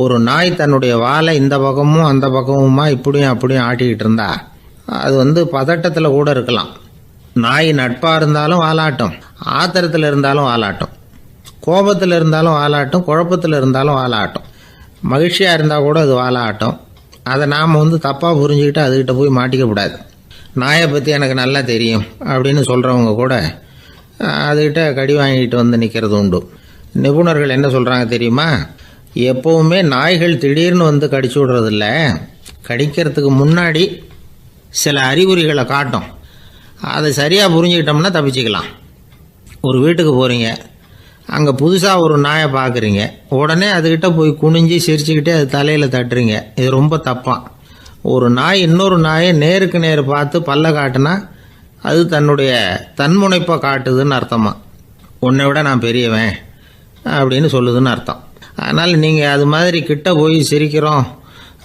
ஒரு நாய் தன்னுடைய வாலை இந்த பக்கமும் அந்த பக்கமுமா இப்படியும் அப்படியும் ஆட்டிக்கிட்டு இருந்தா அது வந்து பதட்டத்தில் கூட இருக்கலாம். நாய் நட்பாக இருந்தாலும் வாலாட்டும், ஆத்திரத்தில் இருந்தாலும் வாலாட்டும், கோபத்தில் இருந்தாலும் வாலாட்டும், குழப்பத்தில் இருந்தாலும் வாலாட்டும், மகிழ்ச்சியாக இருந்தால் கூட அது வாலாட்டும். அதை நாம் வந்து தப்பாக புரிஞ்சுக்கிட்டு அதுக்கிட்ட போய் மாட்டிக்கக்கூடாது. நாயை பற்றி எனக்கு நல்லா தெரியும் அப்படின்னு சொல்கிறவங்க கூட அதுக்கிட்ட கடி வாங்கிட்டு வந்து நிற்கிறது உண்டு. நிபுணர்கள் என்ன சொல்கிறாங்க தெரியுமா, எப்போவுமே நாய்கள் திடீர்னு வந்து கடிச்சு விடுறதில்ல, கடிக்கிறதுக்கு முன்னாடி சில அறிகுறிகளை காட்டும். அதை சரியாக புரிஞ்சுக்கிட்டோம்னா தப்பிச்சிக்கலாம். ஒரு வீட்டுக்கு போகிறீங்க, அங்கே புதுசாக ஒரு நாயை பார்க்குறீங்க, உடனே அதுக்கிட்ட போய் குனிஞ்சு சிரிச்சுக்கிட்டே அது தலையில் தட்டுறீங்க. இது ரொம்ப தப்பான். ஒரு நாய் இன்னொரு நாயை நேருக்கு நேர் பார்த்து பல்ல காட்டுனா அது தன்னுடைய தன்முனைப்பை காட்டுதுன்னு அர்த்தமா. உன்னை விட நான் பெரியவன் அப்படின்னு சொல்லுதுன்னு அர்த்தம். அதனால் நீங்கள் அது மாதிரி கிட்ட போய் சிரிக்கிறோம்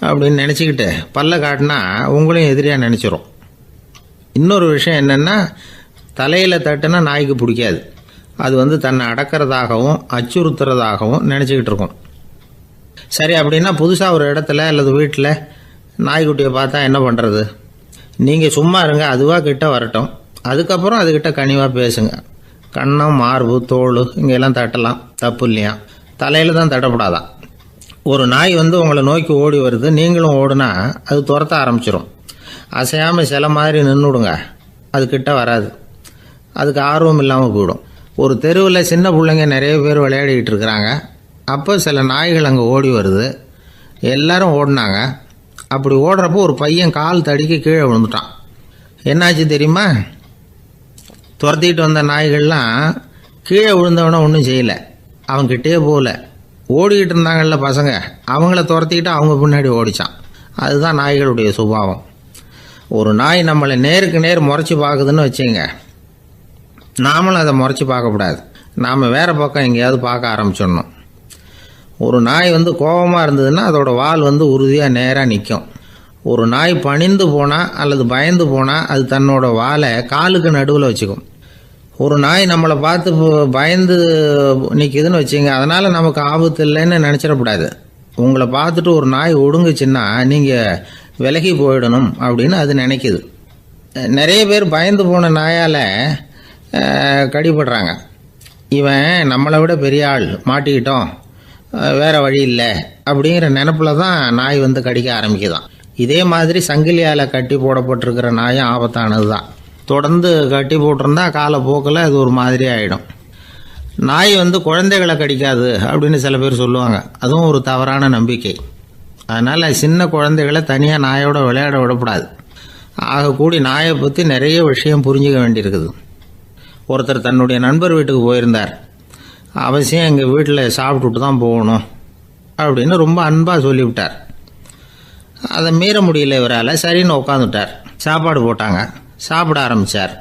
அப்படின்னு நினச்சிக்கிட்டு பல்ல காட்டினா உங்களையும் எதிரியாக நினச்சிரும். இன்னொரு விஷயம் என்னென்னா, தலையில் தட்டுனா நாய்க்கு பிடிக்காது. அது வந்து தன்னை அடக்கிறதாகவும் அச்சுறுத்துறதாகவும் நினச்சிக்கிட்டு இருக்கும். சரி, அப்படின்னா புதுசாக ஒரு இடத்துல அல்லது வீட்டில் நாய்க்குட்டியை பார்த்தா என்ன பண்ணுறது? நீங்கள் சும்மா இருங்க, அதுவாக கிட்ட வரட்டும், அதுக்கப்புறம் அதுக்கிட்ட கனிவாக பேசுங்க. கன்னம், மார்பு, தோல் இங்கெல்லாம் தட்டலாம், தப்பு இல்லையா? தலையில் தான் தட்டப்படாதான். ஒரு நாய் வந்து உங்களை நோக்கி ஓடி வருது, நீங்களும் ஓடுனா அது துரத்த ஆரம்பிச்சிடும். அசையாமல் சில மாதிரி நின்றுடுங்க, அது கிட்ட வராது, அதுக்கு ஆர்வம் இல்லாமல் போயிடும். ஒரு தெருவில் சின்ன பிள்ளைங்க நிறைய பேர் விளையாடிக்கிட்டு இருக்கிறாங்க. அப்போ சில நாய்கள் அங்கே ஓடி வருது, எல்லாரும் ஓடினாங்க. அப்படி ஓடுறப்போ ஒரு பையன் கால் தடிக்க கீழே விழுந்துட்டான். என்னாச்சு தெரியுமா? துரத்திட்டு வந்த நாய்கள்லாம் கீழே விழுந்தவன ஒன்றும் செய்யலை, அவன்கிட்டே போகல. ஓடிக்கிட்டு இருந்தாங்கல்ல பசங்க, அவங்கள துரத்திக்கிட்டு அவங்க பின்னாடி ஓடிச்சான். அதுதான் நாய்களுடைய சுபாவம். ஒரு நாய் நம்மளை நேருக்கு நேர் முறைச்சி பார்க்குதுன்னு வச்சுங்க, நாமளும் அதை முறைச்சி பார்க்கக்கூடாது, நாம் வேறு பக்கம் எங்கேயாவது பார்க்க ஆரம்பிச்சிடணும். ஒரு நாய் வந்து கோபமாக இருந்ததுன்னா அதோட வால் வந்து உறுதியாக நேராக நிற்கும். ஒரு நாய் பணிந்து போனால் அல்லது பயந்து போனால் அது தன்னோட வாலை காலுக்கு நடுவில் வச்சுக்கும். ஒரு நாய் நம்மளை பார்த்து பயந்து நிற்கிதுன்னு வச்சுங்க, அதனால் நமக்கு ஆபத்து இல்லைன்னு நினச்சிடக்கூடாது. உங்களை பார்த்துட்டு ஒரு நாய் ஒடுங்குச்சுன்னா நீங்கள் விலகி போயிடணும் அப்படின்னு அது நினைக்குது. நிறைய பேர் பயந்து போன நாயால் கடிபடுறாங்க. இவன் நம்மளை விட பெரிய ஆள், மாட்டிக்கிட்டோம், வேறு வழி இல்லை அப்படிங்கிற நினப்பில் தான் நாய் வந்து கடிக்க ஆரம்பிக்குதான். இதே மாதிரி சங்கிலியால் கட்டி போடப்பட்டிருக்கிற நாயும் ஆபத்தானது தான். தொடர்ந்து கட்டி போட்டிருந்தா காலப்போக்கில் அது ஒரு மாதிரி ஆகிடும். நாய் குழந்தைகளை கடிக்காது அப்படின்னு சில பேர் சொல்லுவாங்க. அதுவும் ஒரு தவறான நம்பிக்கை. அதனால் சின்ன குழந்தைகளை தனியாக நாயோட விளையாட விடக்கூடாது. ஆகக்கூடி நாயை பற்றி நிறைய விஷயம் புரிஞ்சுக்க வேண்டியிருக்குது. ஒருத்தர் தன்னுடைய நண்பர் வீட்டுக்கு போயிருந்தார். அவசியம் எங்கள் வீட்டில் சாப்பிட்டுட்டு தான் போகணும் அப்படின்னு ரொம்ப அன்பாக சொல்லிவிட்டார். அதை மீற முடியல இவரால். சரின்னு உட்காந்துட்டார். சாப்பாடு போட்டாங்க. சாப்பிட ஆரம்பித்தார்.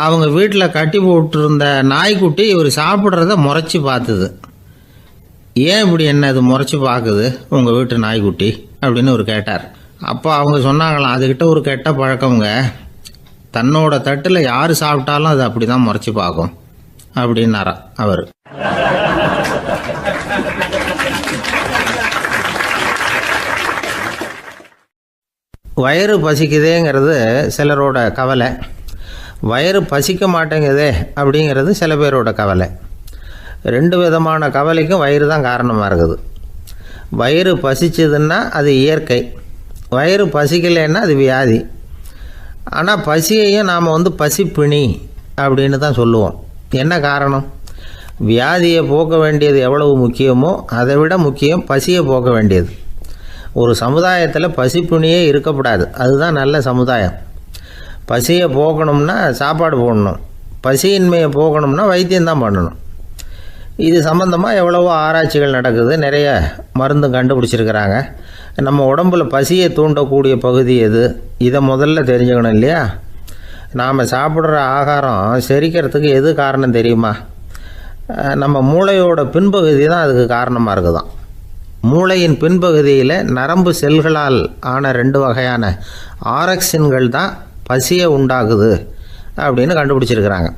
அவங்க வீட்டில் கட்டி போட்டிருந்த நாய்க்குட்டி இவர் சாப்பிட்றத முறைச்சி பார்த்துது. ஏன் இப்படி என்ன இது முறைச்சி பார்க்குது உங்கள் வீட்டு நாய்க்குட்டி அப்படின்னு அவர் கேட்டார். அப்போ அவங்க சொன்னாங்களாம், அதுக்கிட்ட ஒரு கெட்ட பழக்கம்ங்க. தன்னோட தட்டில் யார் சாப்பிட்டாலும் அது அப்படி தான் முறைச்சி பார்க்கும் அப்படின்னாரா அவர். வயிறு பசிக்குதேங்கிறது சிலரோட கவலை. வயிறு பசிக்க மாட்டேங்குதே அப்படிங்கிறது சில பேரோட கவலை. ரெண்டு விதமான கவலைக்கும் வயிறு தான் காரணமாக இருக்குது. வயிறு பசிச்சதுன்னா அது இயற்கை, வயிறு பசிக்கலைன்னா அது வியாதி. ஆனால் பசியையும் நாம் பசிப்பிணி அப்படின்னு தான் சொல்லுவோம். என்ன காரணம்? வியாதியை போக்க வேண்டியது எவ்வளவு முக்கியமோ அதை விட முக்கியம் பசியை போக்க வேண்டியது. ஒரு சமுதாயத்தில் பசிப்பிணியே இருக்கக்கூடாது. அதுதான் நல்ல சமுதாயம். பசியை போக்கணும்னா சாப்பாடு போடணும், பசியின்மையை போக்கணும்னா வைத்தியம்தான் பண்ணணும். இது சம்பந்தமாக எவ்வளவோ ஆராய்ச்சிகள் நடக்குது. நிறைய மருந்து கண்டுபிடிச்சிருக்கிறாங்க. நம்ம உடம்புல பசியை தூண்டக்கூடிய பகுதி எது, இதை முதல்ல தெரிஞ்சுக்கணும் இல்லையா? நாம் சாப்பிட்ற ஆகாரம் செரிக்கிறதுக்கு எது காரணம் தெரியுமா? நம்ம மூளையோட பின்பகுதி தான் அதுக்கு காரணமாக இருக்குதாம். மூளையின் பின்பகுதியில் நரம்பு செல்களால் ஆன 2 வகையான ஆரக்சின்கள் தான் பசியை உண்டாகுது அப்படின்னு கண்டுபிடிச்சிருக்கிறாங்க.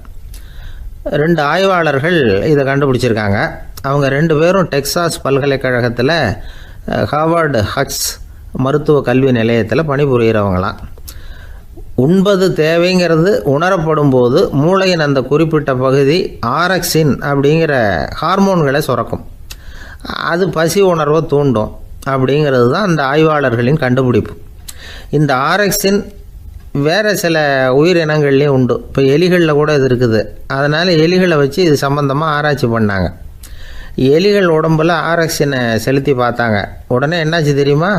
2 ஆய்வாளர்கள் இதை கண்டுபிடிச்சிருக்காங்க. அவங்க 2 பேரும் டெக்சாஸ் பல்கலைக்கழகத்தில் ஹார்வர்டு ஹக்ஸ் மருத்துவ கல்வி நிலையத்தில் பணிபுரிகிறவங்களாம். உண்பது தேவைங்கிறது உணரப்படும் போது மூளையின் அந்த குறிப்பிட்ட பகுதி ஆரக்சின் அப்படிங்கிற ஹார்மோன்களை சுரக்கும். அது பசி உணர்வை தூண்டும் அப்படிங்கிறது தான் அந்த ஆய்வாளர்களின் கண்டுபிடிப்பு. இந்த ஆரக்சின் வேறு சில உயிரினங்கள்லேயும் உண்டு. இப்போ எலிகளில் கூட இது இருக்குது. அதனால் எலிகளை வச்சு இது சம்மந்தமாக ஆராய்ச்சி பண்ணாங்க. எலிகள் உடம்பில் ஆரக்சினை செலுத்தி பார்த்தாங்க. உடனே என்னாச்சு தெரியுமா?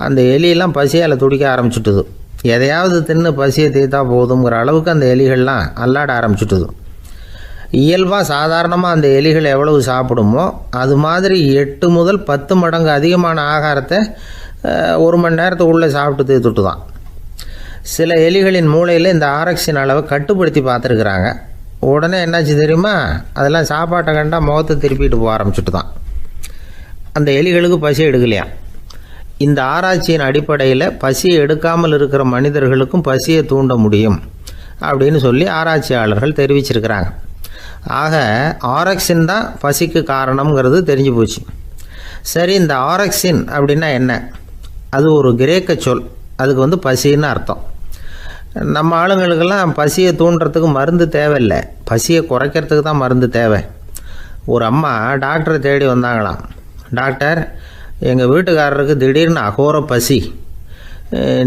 அந்த எலியெல்லாம் பசியால் துடிக்க ஆரம்பிச்சுட்டுது. எதையாவது தின்னு பசியை தீர்த்தா போதுங்கிற அளவுக்கு அந்த எலிகள்லாம் அல்லாட ஆரம்பிச்சுட்டுது. இயல்பாக சாதாரணமாக அந்த எலிகள் எவ்வளவு சாப்பிடுமோ அது மாதிரி 8 முதல் 10 மடங்கு அதிகமான ஆகாரத்தை 1 மணி நேரத்துக்குள்ளே சாப்பிட்டு தீர்த்துட்டு தான். சில எலிகளின் மூளையில் இந்த ஆரக்சின் அளவை கட்டுப்படுத்தி பார்த்துருக்குறாங்க. உடனே என்னாச்சு தெரியுமா? அதெல்லாம் சாப்பாட்டை கண்டா முகத்தை திருப்பிட்டு போக ஆரம்பிச்சுட்டு தான். அந்த எலிகளுக்கு பசி எடுக்கலையா. இந்த ஆராய்ச்சியின் அடிப்படையில் பசியை எடுக்காமல் இருக்கிற மனிதர்களுக்கும் பசியை தூண்ட முடியும் அப்படின்னு சொல்லி ஆராய்ச்சியாளர்கள் தெரிவிச்சிருக்கிறாங்க. ஆக ஆரக்சின் தான் பசிக்கு காரணம்ங்கிறது தெரிஞ்சு போச்சு. சரி, இந்த ஆரக்சின் அப்படின்னா என்ன? அது ஒரு கிரேக்க சொல். அதுக்கு பசின்னு அர்த்தம். நம்ம ஆளுங்களுக்கெல்லாம் பசியை தூண்டுறதுக்கு மருந்து தேவையில்லை, பசியை குறைக்கிறதுக்கு தான் மருந்து தேவை. ஒரு அம்மா டாக்டரை தேடி வந்தாங்களாம். டாக்டர், எங்கள் வீட்டுக்காரருக்கு திடீர்னு அகோர பசி,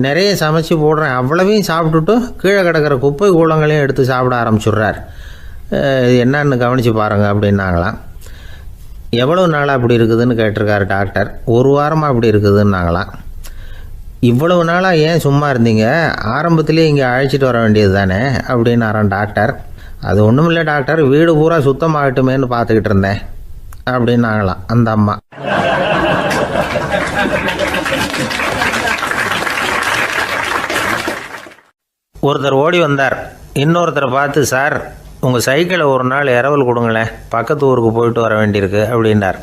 நிறைய சமைச்சு போடுறேன், அவ்வளவையும் சாப்பிட்டுட்டு கீழே கிடக்கிற குப்பை கூலங்களையும் எடுத்து சாப்பிட ஆரம்பிச்சுட்றார், என்னன்னு கவனித்து பாருங்கள் அப்படின்னாங்களாம். எவ்வளவு நாளாக அப்படி இருக்குதுன்னு கேட்டிருக்காரு டாக்டர். 1 வாரமாக அப்படி இருக்குதுன்னாங்களாம். இவ்வளவு நாளாக ஏன் சும்மா இருந்தீங்க? ஆரம்பத்திலே இங்கே அழைச்சிட்டு வர வேண்டியது தானே அப்படின்னாரான் டாக்டர். அது ஒன்றும் இல்லை டாக்டர், வீடு பூரா சுத்தமாகட்டுமேன்னு பார்த்துக்கிட்டு இருந்தேன் அப்படின்னாங்களாம் அந்த அம்மா. ஒருத்தர் ஓடி வந்தார். இன்னொருத்தரை பார்த்து, சார் உங்கள் சைக்கிளை ஒரு நாள் இரவல் கொடுங்களேன், பக்கத்து ஊருக்கு போயிட்டு வர வேண்டியிருக்கு அப்படின்னார்.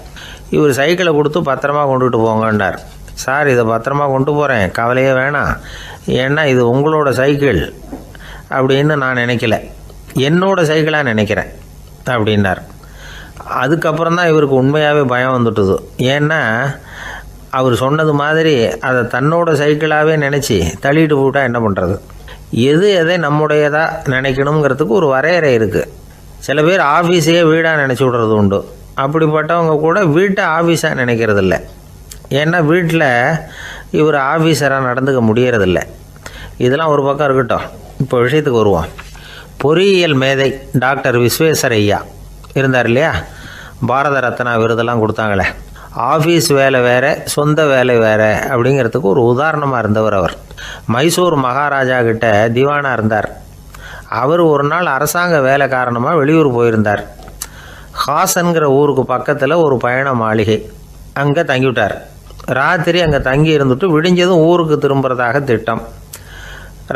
இவர் சைக்கிளை கொடுத்து பத்திரமா கொண்டுகிட்டு போங்கன்னார். சார், இதை பத்திரமா கொண்டு போகிறேன், கவலையே வேணாம், ஏன்னா இது உங்களோட சைக்கிள் அப்படின்னு நான் நினைக்கல, என்னோட சைக்கிளாக நினைக்கிறேன் அப்படின்னார். அதுக்கப்புறம் தான் இவருக்கு உண்மையாகவே பயம் வந்துட்டுது. ஏன்னா அவர் சொன்னது மாதிரி அதை தன்னோட சைக்கிளாகவே நினச்சி தள்ளிட்டு போட்டால் என்ன பண்ணுறது? எதை நம்முடையதாக நினைக்கணுங்கிறதுக்கு ஒரு வரையறை இருக்குது. சில பேர் ஆஃபீஸையே வீடாக நினச்சி விட்றது உண்டு. அப்படிப்பட்டவங்க கூட வீட்டை ஆஃபீஸாக நினைக்கிறது இல்லை. ஏன்னா வீட்டில் இவர் ஆஃபீஸராக நடந்துக்க முடியறதில்ல. இதெல்லாம் ஒரு பக்கம் இருக்கட்டும். இப்போ விஷயத்துக்கு வருவோம். பொறியியல் மேதை டாக்டர் விஸ்வேஸ்வரய்யா இருந்தார் இல்லையா, பாரத ரத்னா விருதெல்லாம் கொடுத்தாங்களே. ஆஃபீஸ் வேலை வேறு, சொந்த வேலை வேறு அப்படிங்கிறதுக்கு ஒரு உதாரணமாக இருந்தவர் அவர். மைசூர் மகாராஜா கிட்ட திவானாக இருந்தார். அவர் ஒரு நாள் அரசாங்க வேலை காரணமாக வெளியூர் போயிருந்தார். ஹாசன்கிற ஊருக்கு பக்கத்தில் ஒரு பயண மாளிகை, அங்கே தங்கிவிட்டார். ராத்திரி அங்கே தங்கி இருந்துட்டு விடிஞ்சதும் ஊருக்கு திரும்புறதாக திட்டம்.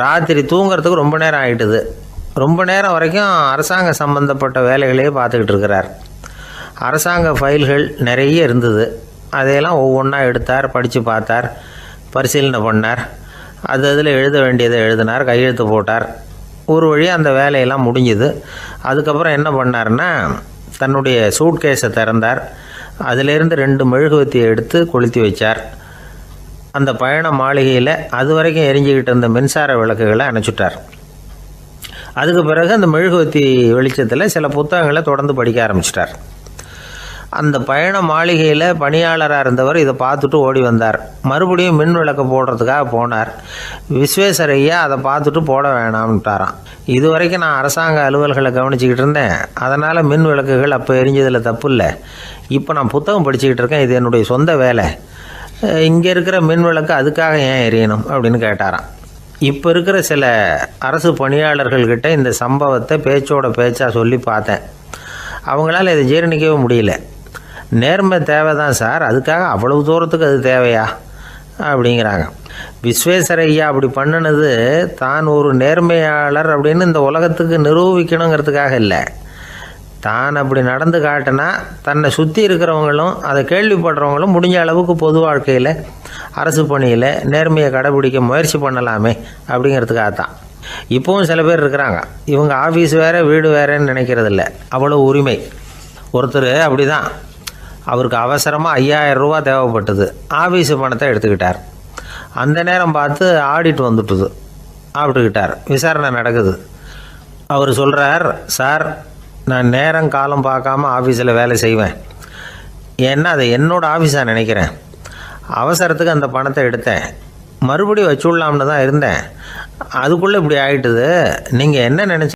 ராத்திரி தூங்கிறதுக்கு ரொம்ப நேரம் ஆகிட்டுது. ரொம்ப நேரம் வரைக்கும் அரசாங்க சம்பந்தப்பட்ட வேலைகளையே பார்த்துக்கிட்டு இருக்கிறார். அரசாங்க ஃபைல்கள் நிறைய இருந்தது. அதையெல்லாம் ஒவ்வொன்றா எடுத்தார், படித்து பார்த்தார், பரிசீலனை பண்ணார். அதில் எழுத வேண்டியதை எழுதினார், கையெழுத்து போட்டார். ஒரு வழியாக அந்த வேலையெல்லாம் முடிஞ்சுது. அதுக்கப்புறம் என்ன பண்ணார்னா, தன்னுடைய சூட்கேஸை திறந்தார். அதிலிருந்து 2 மெழுகுவத்தியை எடுத்து கொளுத்தி வச்சார். அந்த பயண மாளிகையில் அது வரைக்கும் எரிஞ்சிக்கிட்டு இருந்த மின்சார விளக்குகளை அணைச்சிட்டார். அதுக்கு பிறகு அந்த மெழுகுவத்தி வெளிச்சத்தில் சில புத்தகங்களை தொடர்ந்து படிக்க ஆரம்பிச்சிட்டார். அந்த பயண மாளிகையில் பணியாளராக இருந்தவர் இதை பார்த்துட்டு ஓடி வந்தார். மறுபடியும் மின் விளக்கு போடுறதுக்காக போனார். விஸ்வேஸ்வரய்யா அதை பார்த்துட்டு போட வேணாம்ட்டாராம். இது வரைக்கும் நான் அரசாங்க அலுவல்களை கவனிச்சிக்கிட்டு இருந்தேன், அதனால் மின் விளக்குகள் அப்போ எரிஞ்சதில் தப்பு இல்லை. இப்போ நான் புத்தகம் படிச்சுக்கிட்டு இருக்கேன், இது என்னுடைய சொந்த வேலை. இங்கே இருக்கிற மின் விளக்கு அதுக்காக ஏன் எரியணும் அப்படின்னு கேட்டாராம். இப்போ இருக்கிற சில அரசு பணியாளர்கள்கிட்ட இந்த சம்பவத்தை பேச்சோட பேச்சாக சொல்லி பார்த்தேன். அவங்களால இதை ஜீரணிக்கவே முடியல. நேர்மை தேவை தான் சார், அதுக்காக அவ்வளவு தூரத்துக்கு அது தேவையா அப்படிங்கிறாங்க. விஸ்வேஸ்வரய்யா அப்படி பண்ணினது தான் ஒரு நேர்மையாளர் அப்படின்னு இந்த உலகத்துக்கு நிரூபிக்கணுங்கிறதுக்காக இல்லை. தான் அப்படி நடந்து காட்டினா தன்னை சுற்றி இருக்கிறவங்களும் அதை கேள்விப்படுறவங்களும் முடிஞ்ச அளவுக்கு பொது வாழ்க்கையில், அரசு பணியில் நேர்மையை கடைபிடிக்க முயற்சி பண்ணலாமே அப்படிங்கிறதுக்காகத்தான். இப்போவும் சில பேர் இருக்கிறாங்க, இவங்க ஆஃபீஸ் வேறு வீடு வேறேன்னு நினைக்கிறதில்ல, அவ்வளோ உரிமை. ஒருத்தர் அப்படி தான், அவருக்கு அவசரமாக 5000 ரூபா தேவைப்பட்டது. ஆஃபீஸு பணத்தை எடுத்துக்கிட்டார். அந்த நேரம் பார்த்து ஆடிட் வந்துட்டுது, ஆப்பிட்டுக்கிட்டார். விசாரணை நடக்குது. அவர் சொல்கிறார், சார் நான் நேரம் காலம் பார்க்காம ஆஃபீஸில் வேலை செய்வேன், ஏன்னா அதை என்னோடய ஆஃபீஸாக நினைக்கிறேன். அவசரத்துக்கு அந்த பணத்தை எடுத்தேன், மறுபடியும் வச்சுடலாம்னு தான் இருந்தேன், அதுக்குள்ளே இப்படி ஆகிட்டுது. நீங்கள் என்ன நினச்சி